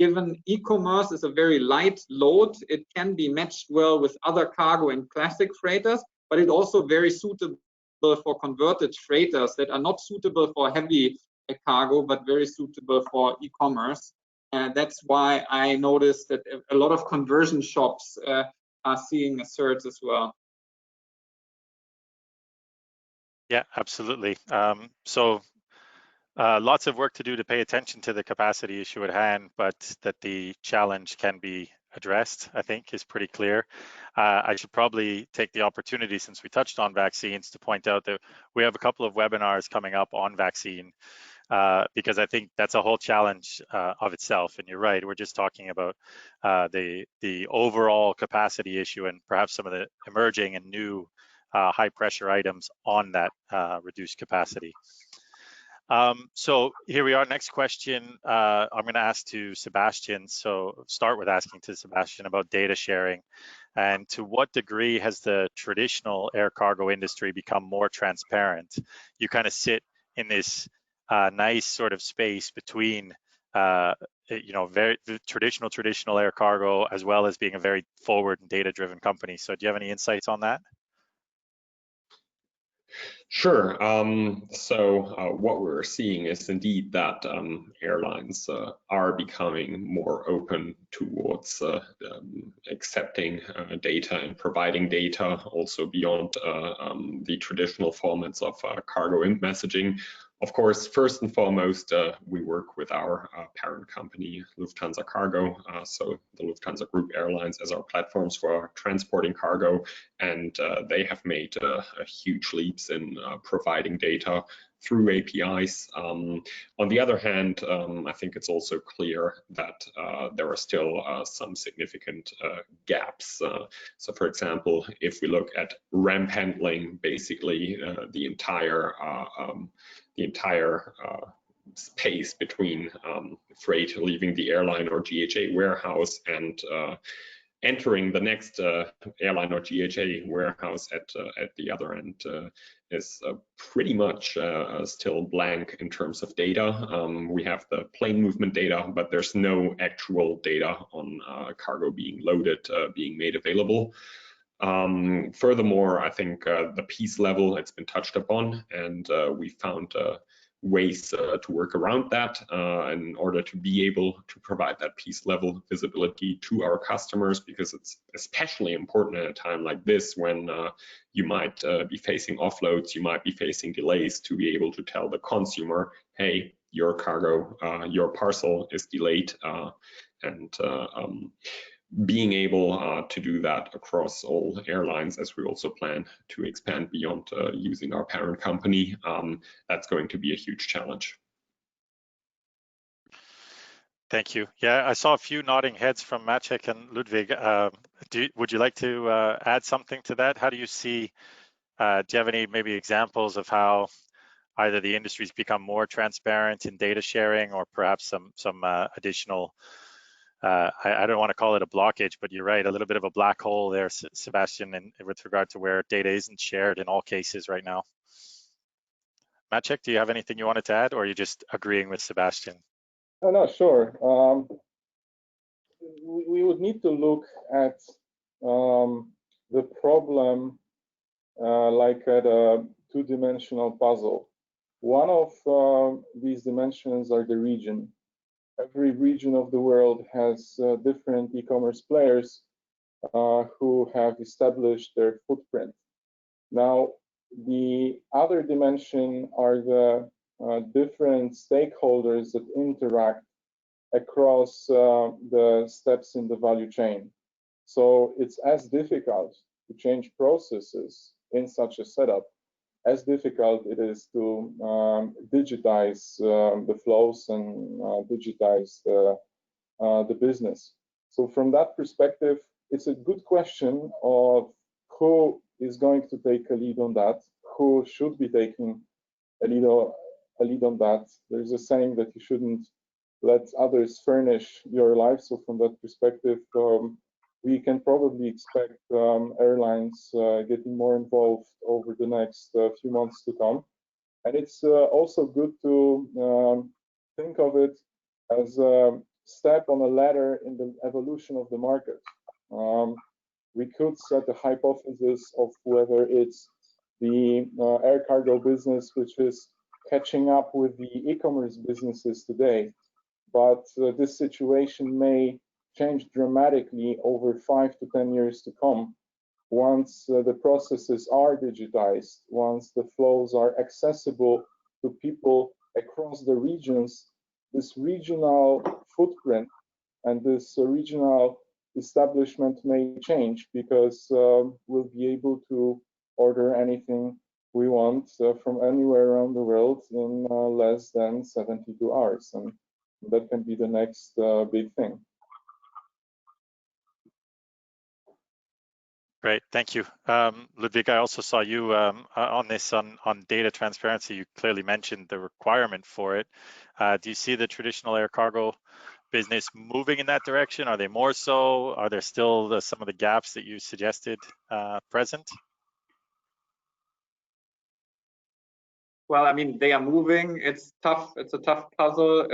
S4: given e-commerce is a very light load, it can be matched well with other cargo and classic freighters, but it's also very suitable for converted freighters that are not suitable for heavy cargo, but very suitable for e-commerce. That's why I noticed that a lot of conversion shops are seeing a surge as well.
S1: Yeah, absolutely. Lots of work to do to pay attention to the capacity issue at hand, but that the challenge can be addressed, I think, is pretty clear. I should probably take the opportunity, since we touched on vaccines, to point out that we have a couple of webinars coming up on vaccine, because I think that's a whole challenge of itself. And you're right, we're just talking about the overall capacity issue and perhaps some of the emerging and new high pressure items on that reduced capacity. So here we are, next question I'm going to ask to Sebastian. So start with asking to Sebastian about data sharing, and to what degree has the traditional air cargo industry become more transparent? You kind of sit in this nice sort of space between very traditional air cargo, as well as being a very forward and data driven company. So do you have any insights on that?
S3: Sure. What we're seeing is indeed that airlines are becoming more open towards accepting data and providing data also beyond the traditional formats of cargo and messaging. Of course, first and foremost, we work with our parent company, Lufthansa Cargo, so the Lufthansa Group Airlines, as our platforms for transporting cargo, and they have made huge leaps in providing data through APIs. On the other hand, I think it's also clear that there are still some significant gaps. So for example, if we look at ramp handling, basically the entire space between freight leaving the airline or GHA warehouse and entering the next airline or GHA warehouse at the other end is pretty much still blank in terms of data. We have the plane movement data, but there's no actual data on cargo being loaded, being made available. Furthermore, I think the piece level, it's been touched upon, and we found ways to work around that in order to be able to provide that piece level visibility to our customers, because it's especially important at a time like this when you might be facing offloads, you might be facing delays, to be able to tell the consumer, hey, your cargo, your parcel is delayed, and being able to do that across all airlines, as we also plan to expand beyond using our parent company, that's going to be a huge challenge.
S1: Thank you. Yeah, I saw a few nodding heads from Maciek and Ludwig. Would you like to add something to that? How do you see, do you have any maybe examples of how either the industry's become more transparent in data sharing, or perhaps some additional, I don't want to call it a blockage, but you're right, a little bit of a black hole there, Sebastian, with regard to where data isn't shared in all cases right now? Maciek, do you have anything you wanted to add, or are you just agreeing with Sebastian?
S2: Oh, no, sure. We would need to look at the problem like at a two-dimensional puzzle. One of these dimensions are the region. Every region of the world has different e-commerce players who have established their footprint. Now, the other dimension are the different stakeholders that interact across the steps in the value chain. So it's as difficult to change processes in such a setup as difficult it is to digitize the flows and digitize the business. So from that perspective, it's a good question of who is going to take a lead on that, who should be taking a lead on that. There's a saying that you shouldn't let others furnish your life. So from that perspective, we can probably expect airlines getting more involved over the next few months to come. And it's also good to think of it as a step on a ladder in the evolution of the market. We could set a hypothesis of whether it's the air cargo business, which is catching up with the e-commerce businesses today. But this situation may change dramatically over 5 to 10 years to come once the processes are digitized, once the flows are accessible to people across the regions. This regional footprint and this regional establishment may change because we'll be able to order anything we want from anywhere around the world in less than 72 hours. And that can be the next big thing.
S1: Great, thank you. Ludwig, I also saw you on this on data transparency. You clearly mentioned the requirement for it. Do you see the traditional air cargo business moving in that direction? Are they more so? Are there still some of the gaps that you suggested present?
S4: Well, I mean, they are moving. It's tough. It's a tough puzzle,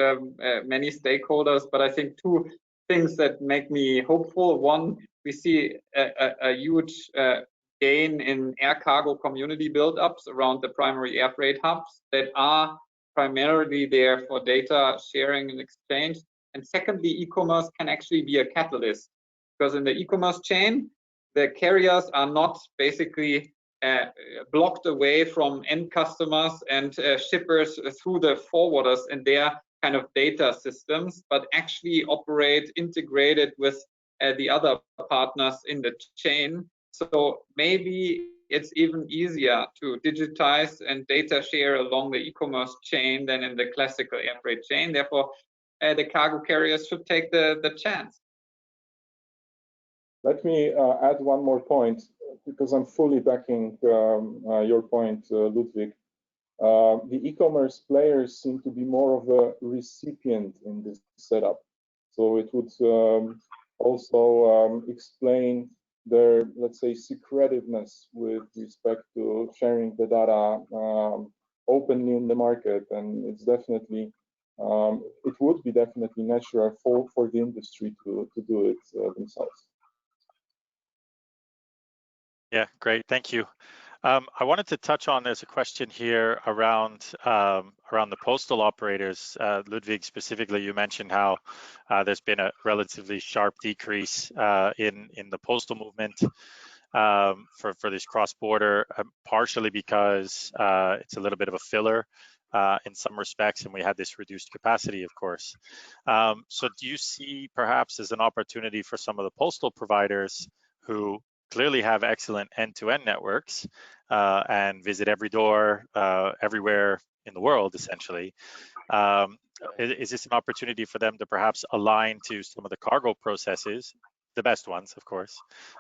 S4: many stakeholders, but I think two things that make me hopeful. One, we see a huge gain in air cargo community build-ups around the primary air freight hubs that are primarily there for data sharing and exchange. And secondly, e-commerce can actually be a catalyst, because in the e-commerce chain, the carriers are not basically blocked away from end customers and shippers through the forwarders and their kind of data systems, but actually operate integrated with the other partners in the chain. So maybe it's even easier to digitize and data share along the e-commerce chain than in the classical air freight chain. Therefore, the cargo carriers should take the chance.
S2: Let me add one more point, because I'm fully backing your point, Ludwig. The e-commerce players seem to be more of a recipient in this setup. So it would also explain their, let's say, secretiveness with respect to sharing the data openly in the market. And it's definitely, it would be definitely natural for the industry to do it themselves.
S1: Yeah, great, thank you. I wanted to touch on, there's a question here around the postal operators. Ludwig, specifically, you mentioned how there's been a relatively sharp decrease in the postal movement for this cross-border, partially because it's a little bit of a filler in some respects, and we had this reduced capacity, of course. So do you see perhaps as an opportunity for some of the postal providers who clearly have excellent end-to-end networks and visit every door everywhere in the world, essentially. Is this an opportunity for them to perhaps align to some of the cargo processes, the best ones, of course,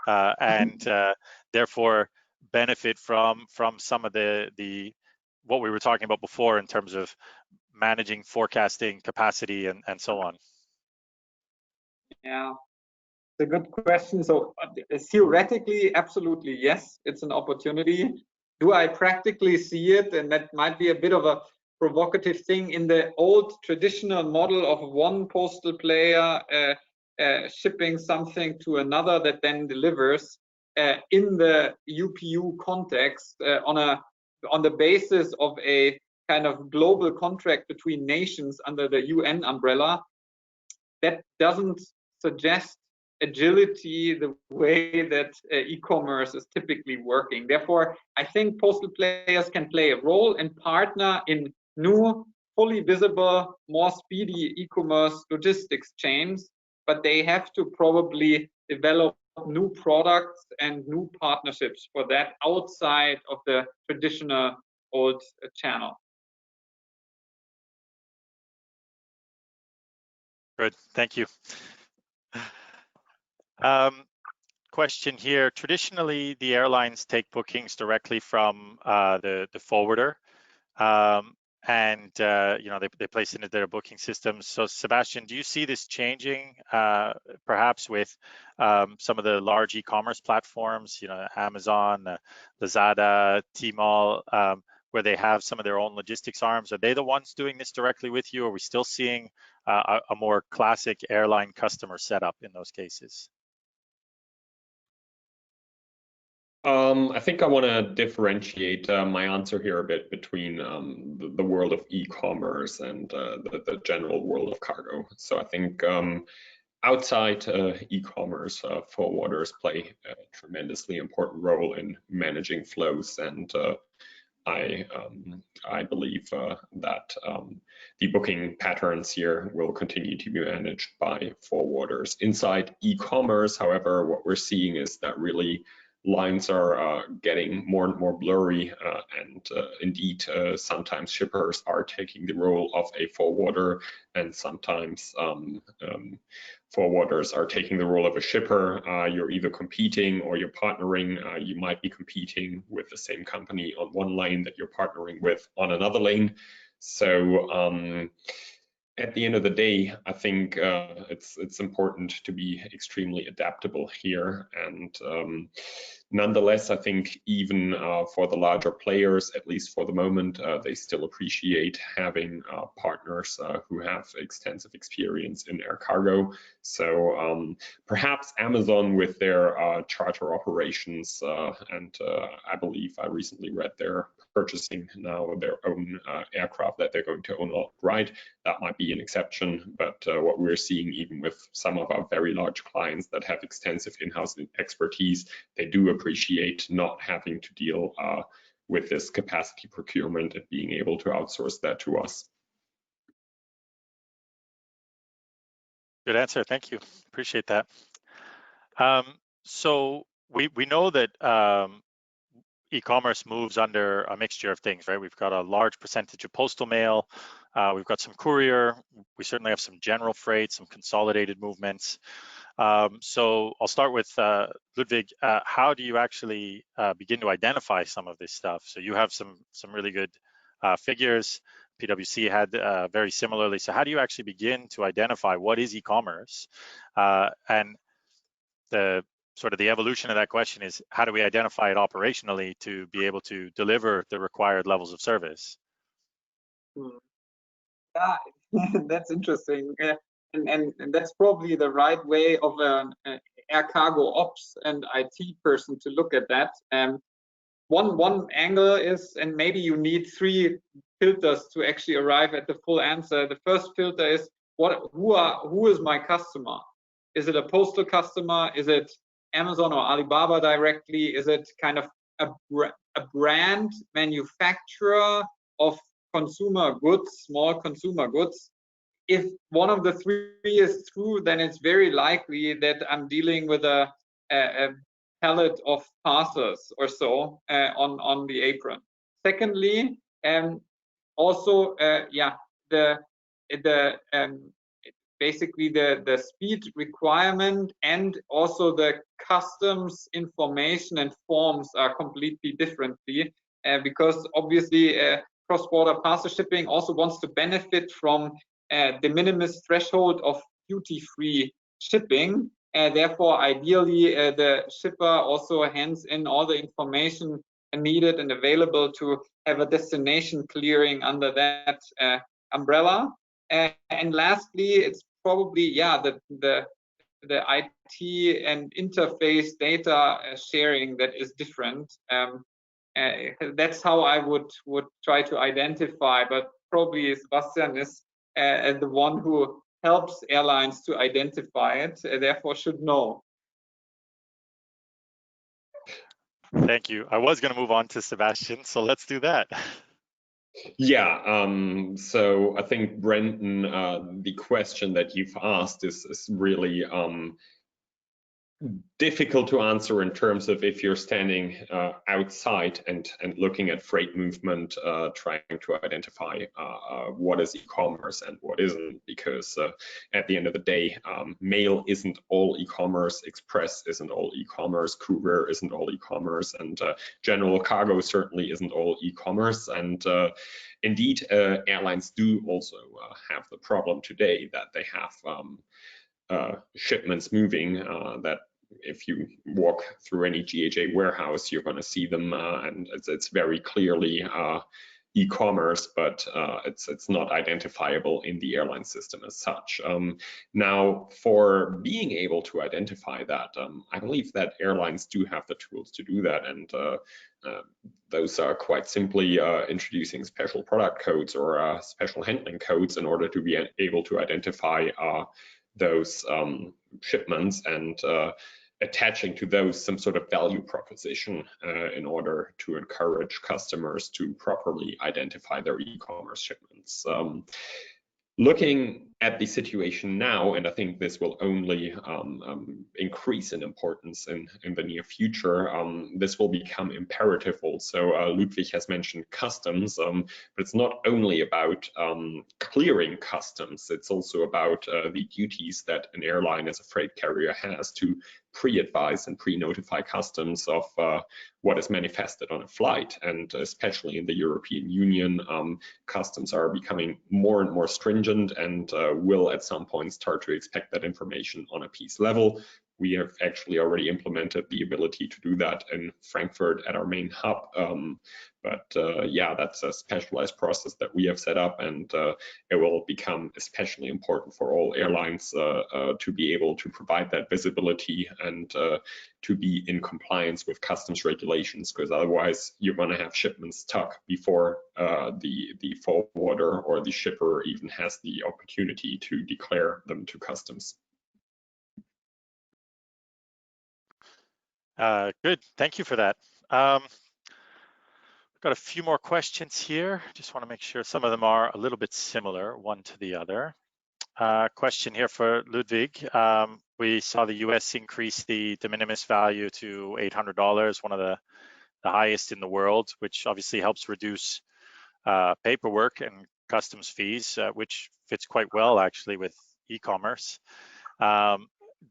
S1: and therefore benefit from some of the what we were talking about before in terms of managing, forecasting, capacity, and so on?
S4: Yeah. A good question. So theoretically, absolutely, yes, it's an opportunity. Do I practically see it? And that might be a bit of a provocative thing. In the old traditional model of one postal player shipping something to another that then delivers in the UPU context on the basis of a kind of global contract between nations under the UN umbrella, that doesn't suggest agility the way that e-commerce is typically working. Therefore, I think postal players can play a role and partner in new, fully visible, more speedy e-commerce logistics chains, but they have to probably develop new products and new partnerships for that outside of the traditional old channel.
S1: Good, thank you. Question here. Traditionally, the airlines take bookings directly from the forwarder, and you know, they place it into their booking systems. So Sebastian, do you see this changing, perhaps with some of the large e-commerce platforms, you know, Amazon, Lazada, Tmall, where they have some of their own logistics arms? Are they the ones doing this directly with you? Or are we still seeing a more classic airline customer setup in those cases?
S3: I think I want to differentiate my answer here a bit between the world of e-commerce and the general world of cargo. So I think outside e-commerce, forwarders play a tremendously important role in managing flows, and I believe that the booking patterns here will continue to be managed by forwarders. Inside e-commerce, however, what we're seeing is that really lines are getting more and more blurry, and indeed sometimes shippers are taking the role of a forwarder, and sometimes forwarders are taking the role of a shipper. You're either competing or you're partnering. You might be competing with the same company on one lane that you're partnering with on another lane. So at the end of the day, I think it's important to be extremely adaptable here. And nonetheless, I think even for the larger players, at least for the moment, they still appreciate having partners who have extensive experience in air cargo. So perhaps Amazon with their charter operations, and I believe I recently read they're purchasing now their own aircraft that they're going to own outright. That might be an exception, but what we're seeing even with some of our very large clients that have extensive in-house expertise, they do appreciate not having to deal with this capacity procurement and being able to outsource that to us.
S1: Good answer, thank you. Appreciate that. So we know that e-commerce moves under a mixture of things, right? We've got a large percentage of postal mail, we've got some courier, we certainly have some general freight, some consolidated movements. So I'll start with Ludwig. How do you actually begin to identify some of this stuff? So you have some really good figures. PwC had very similarly. So how do you actually begin to identify what is e-commerce? And the sort of the evolution of that question is, how do we identify it operationally to be able to deliver the required levels of service?
S4: Yeah, that's interesting. And that's probably the right way of an air cargo ops and IT person to look at that. One angle is, and maybe you need 3 filters to actually arrive at the full answer. The first filter is who is my customer? Is it a postal customer? Is it Amazon or Alibaba directly? Is it kind of a brand manufacturer of consumer goods, small consumer goods? If one of the 3 is true, then it's very likely that I'm dealing with a pallet of parcels or so on the apron. Secondly, also, yeah, basically the speed requirement and also the customs information and forms are completely differently, because obviously cross-border parcel shipping also wants to benefit from the minimus threshold of duty-free shipping. Therefore, ideally, the shipper also hands in all the information needed and available to have a destination clearing under that umbrella. And lastly, it's probably, yeah, the IT and interface data sharing that is different. That's how I would try to identify, but probably Sebastian is the one who helps airlines to identify it, therefore should know.
S1: Thank you. I was going to move on to Sebastian, so let's do that.
S3: Yeah, so I think, Brendan, the question that you've asked is really difficult to answer in terms of if you're standing outside and looking at freight movement, trying to identify what is e-commerce and what isn't, because at the end of the day, mail isn't all e-commerce, express isn't all e-commerce, courier isn't all e-commerce, and general cargo certainly isn't all e-commerce. And indeed, airlines do also have the problem today that they have shipments moving that if you walk through any GHA warehouse, you're going to see them, and it's very clearly e-commerce, but it's not identifiable in the airline system as such. Now, for being able to identify that, I believe that airlines do have the tools to do that, and those are quite simply introducing special product codes or special handling codes in order to be able to identify those shipments and attaching to those some sort of value proposition in order to encourage customers to properly identify their e-commerce shipments. Looking at the situation now, and I think this will only increase in importance in the near future, this will become imperative also. Ludwig has mentioned customs, but it's not only about clearing customs, it's also about the duties that an airline as a freight carrier has to pre-advise and pre-notify customs of what is manifested on a flight. And especially in the European Union, customs are becoming more and more stringent and will at some point start to expect that information on a piece level. We have actually already implemented the ability to do that in Frankfurt at our main hub. Yeah, that's a specialized process that we have set up, and it will become especially important for all airlines to be able to provide that visibility and to be in compliance with customs regulations, because otherwise you're going to have shipments stuck before the forwarder or the shipper even has the opportunity to declare them to customs.
S1: Good, thank you for that. We've got a few more questions here. Just want to make sure some of them are a little bit similar, one to the other. Question here for Ludwig. We saw the US increase the de minimis value to $800, one of the highest in the world, which obviously helps reduce paperwork and customs fees, which fits quite well actually with e-commerce.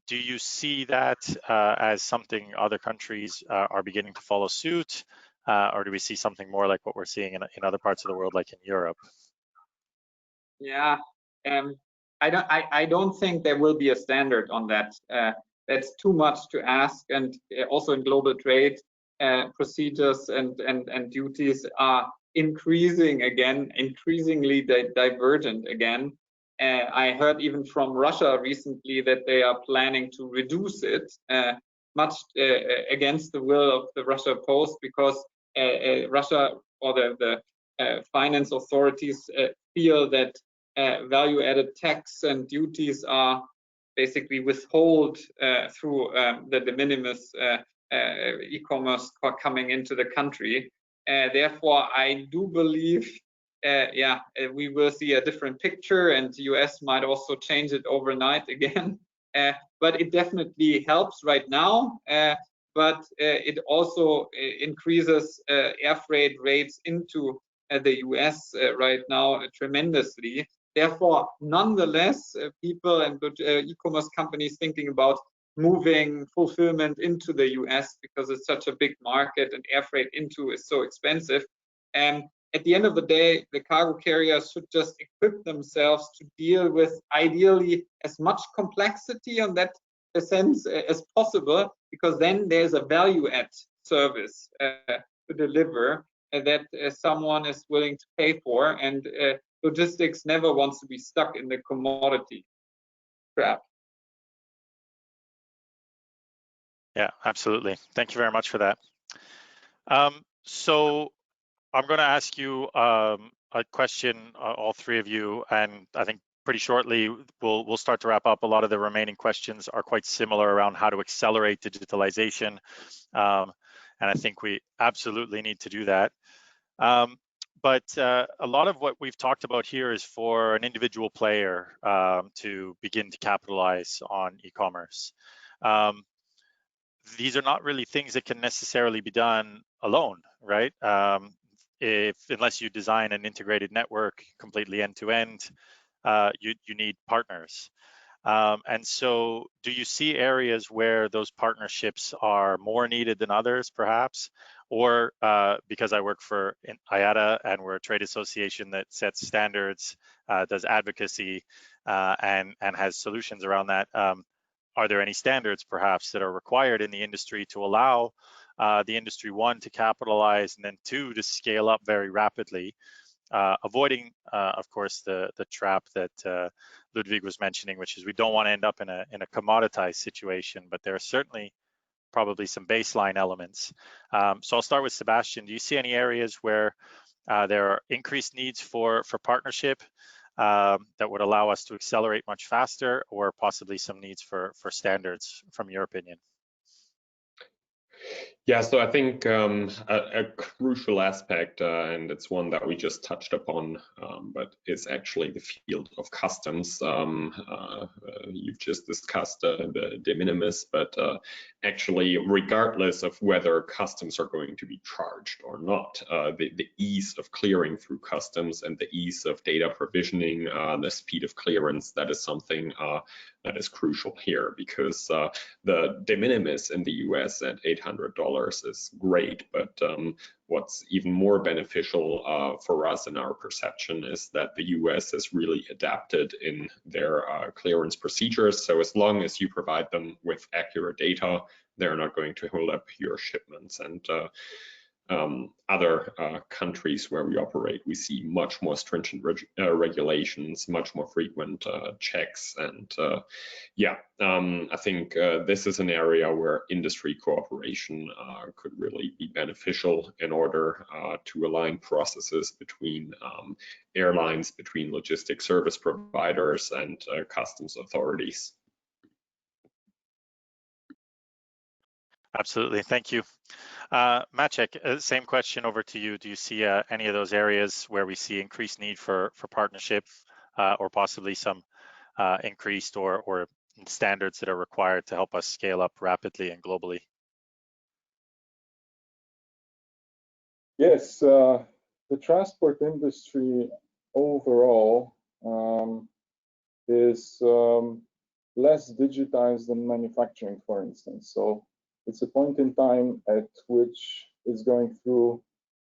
S1: Do you see that as something other countries are beginning to follow suit, or do we see something more like what we're seeing in other parts of the world, like in Europe?
S4: Yeah, I don't think there will be a standard on that. That's too much to ask, and also in global trade, procedures and duties are increasingly divergent again. I heard even from Russia recently that they are planning to reduce it, much against the will of the Russia Post, because Russia or the finance authorities feel that value-added tax and duties are basically withheld through the de minimis e-commerce coming into the country. Therefore, I do believe we will see a different picture, and the US might also change it overnight again. But it definitely helps right now. But it also increases air freight rates into the US right now tremendously. Therefore, nonetheless, people and e-commerce companies thinking about moving fulfillment into the US because it's such a big market and air freight into is so expensive. And at the end of the day, the cargo carriers should just equip themselves to deal with ideally as much complexity on that sense as possible, because then there's a value add service to deliver that someone is willing to pay for, and logistics never wants to be stuck in the commodity trap.
S1: Yeah, absolutely. Thank you very much for that. So I'm going to ask you a question, all three of you, and I think pretty shortly. We'll start to wrap up. A lot of the remaining questions are quite similar around how to accelerate digitalization, and I think we absolutely need to do that. But a lot of what we've talked about here is for an individual player to begin to capitalize on e-commerce. These are not really things that can necessarily be done alone, right? Unless you design an integrated network completely end-to-end, you need partners. And so do you see areas where those partnerships are more needed than others, perhaps? Or because I work for IATA and we're a trade association that sets standards, does advocacy, and has solutions around that, are there any standards perhaps that are required in the industry to allow the industry, one, to capitalize, and then two, to scale up very rapidly, avoiding, of course, the trap that Ludwig was mentioning, which is we don't want to end up in a commoditized situation, but there are certainly probably some baseline elements. So I'll start with Sebastian. Do you see any areas where there are increased needs for partnership that would allow us to accelerate much faster, or possibly some needs for standards from your opinion?
S3: Yeah, so I think a crucial aspect, and it's one that we just touched upon, but it's actually the field of customs. You've just discussed the de minimis, but actually, regardless of whether customs are going to be charged or not, the ease of clearing through customs and the ease of data provisioning, the speed of clearance, that is something that is crucial here, because the de minimis in the US at $800 is great, but what's even more beneficial for us in our perception is that the US has really adapted in their clearance procedures. So as long as you provide them with accurate data, they're not going to hold up your shipments. And other countries where we operate, we see much more stringent regulations, much more frequent checks. And I think this is an area where industry cooperation could really be beneficial in order to align processes between airlines, between logistic service providers and customs authorities.
S1: Absolutely, thank you. Maciek, same question over to you. Do you see any of those areas where we see increased need for partnership, or possibly some increased or standards that are required to help us scale up rapidly and globally?
S2: Yes, the transport industry overall is less digitized than manufacturing, for instance. So it's a point in time at which it's going through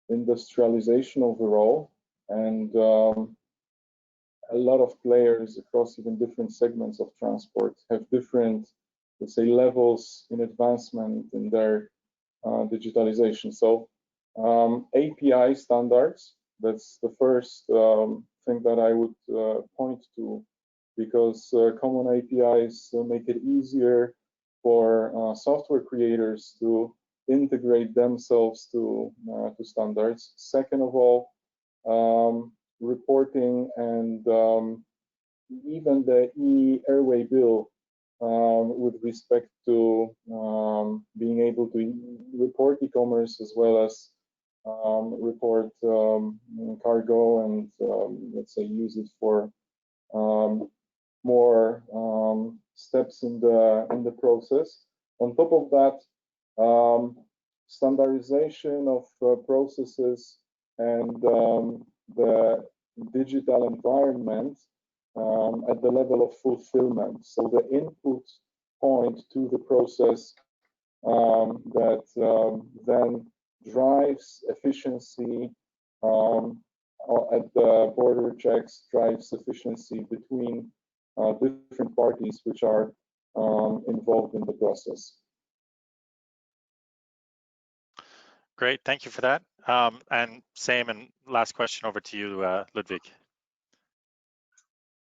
S2: industrialization overall, and a lot of players across even different segments of transport have different, let's say, levels in advancement in their digitalization. So API standards, that's the first thing that I would point to, because common APIs make it easier for software creators to integrate themselves to standards. Second of all, reporting and even the e-airway bill with respect to being able to report e-commerce as well as report cargo and let's say use it for more steps in the process. On top of that, standardization of processes and the digital environment at the level of fulfillment. So the input point to the process that then drives efficiency at the border checks, drives efficiency between different parties which are involved in the process.
S1: Great, thank you for that. And same and last question over to you, Ludwig.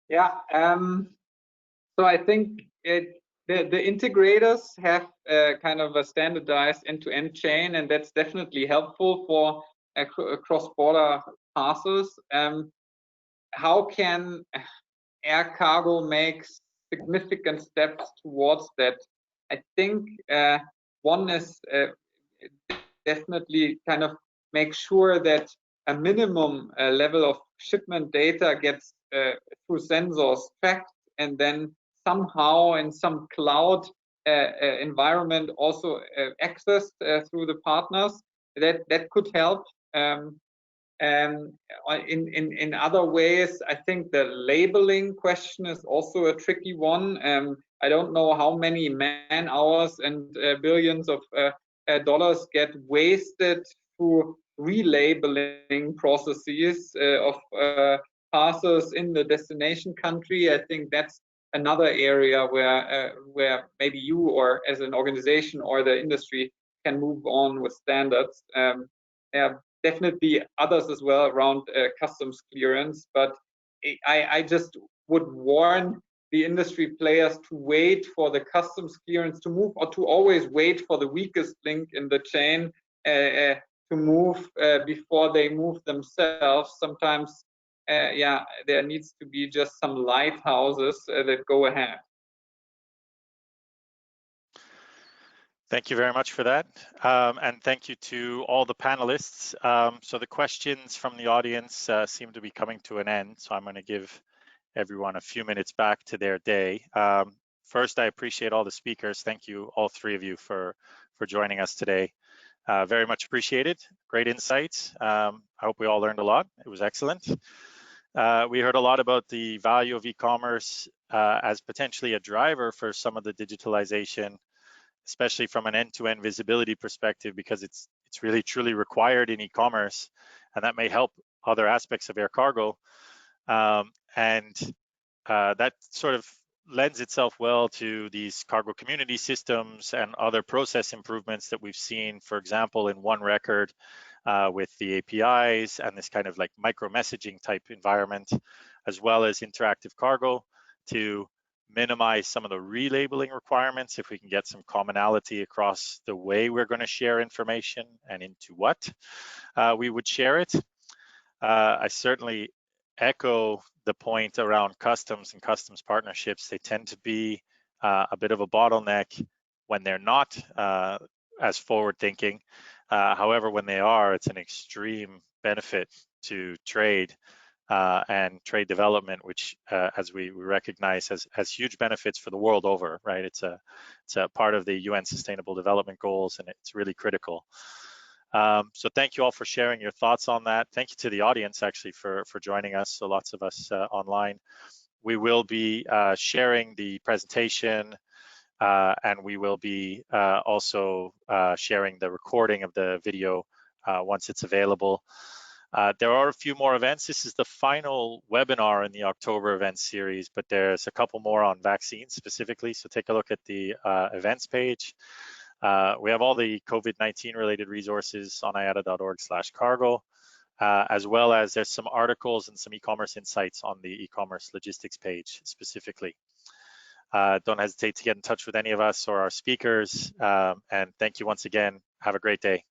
S4: Yeah, so I think the integrators have kind of a standardized end-to-end chain, and that's definitely helpful for cross-border parcels. How can air cargo makes significant steps towards that. I think one is definitely kind of make sure that a minimum level of shipment data gets through sensors tracked, and then somehow in some cloud environment also accessed through the partners. That could help. In other ways, I think the labeling question is also a tricky one. I don't know how many man hours and billions of dollars get wasted through relabeling processes of parcels in the destination country. I think that's another area where maybe you, or as an organization or the industry, can move on with standards. Definitely others as well around customs clearance, but I just would warn the industry players to wait for the customs clearance to move, or to always wait for the weakest link in the chain to move before they move themselves. Sometimes, there needs to be just some lighthouses that go ahead.
S1: Thank you very much for that. And thank you to all the panelists. So the questions from the audience seem to be coming to an end. So I'm going to give everyone a few minutes back to their day. First, I appreciate all the speakers. Thank you, all three of you, for joining us today. Very much appreciated. Great insights. I hope we all learned a lot. It was excellent. We heard a lot about the value of e-commerce as potentially a driver for some of the digitalization, especially from an end-to-end visibility perspective, because it's really truly required in e-commerce, and that may help other aspects of air cargo. That sort of lends itself well to these cargo community systems and other process improvements that we've seen, for example, in One Record with the APIs and this kind of like micro messaging type environment, as well as interactive cargo to minimize some of the relabeling requirements if we can get some commonality across the way we're going to share information and into what we would share it. I certainly echo the point around customs and customs partnerships. They tend to be a bit of a bottleneck when they're not as forward thinking. However, when they are, it's an extreme benefit to trade and trade development, which, as we recognize, has huge benefits for the world over, right? It's a part of the UN Sustainable Development Goals, and it's really critical. So thank you all for sharing your thoughts on that. Thank you to the audience, actually, for joining us. So lots of us online. We will be sharing the presentation, and we will be also sharing the recording of the video once it's available. There are a few more events. This is the final webinar in the October event series, but there's a couple more on vaccines specifically. So take a look at the events page. We have all the COVID-19 related resources on iata.org/cargo, as well as there's some articles and some e-commerce insights on the e-commerce logistics page specifically. Don't hesitate to get in touch with any of us or our speakers. And thank you once again. Have a great day.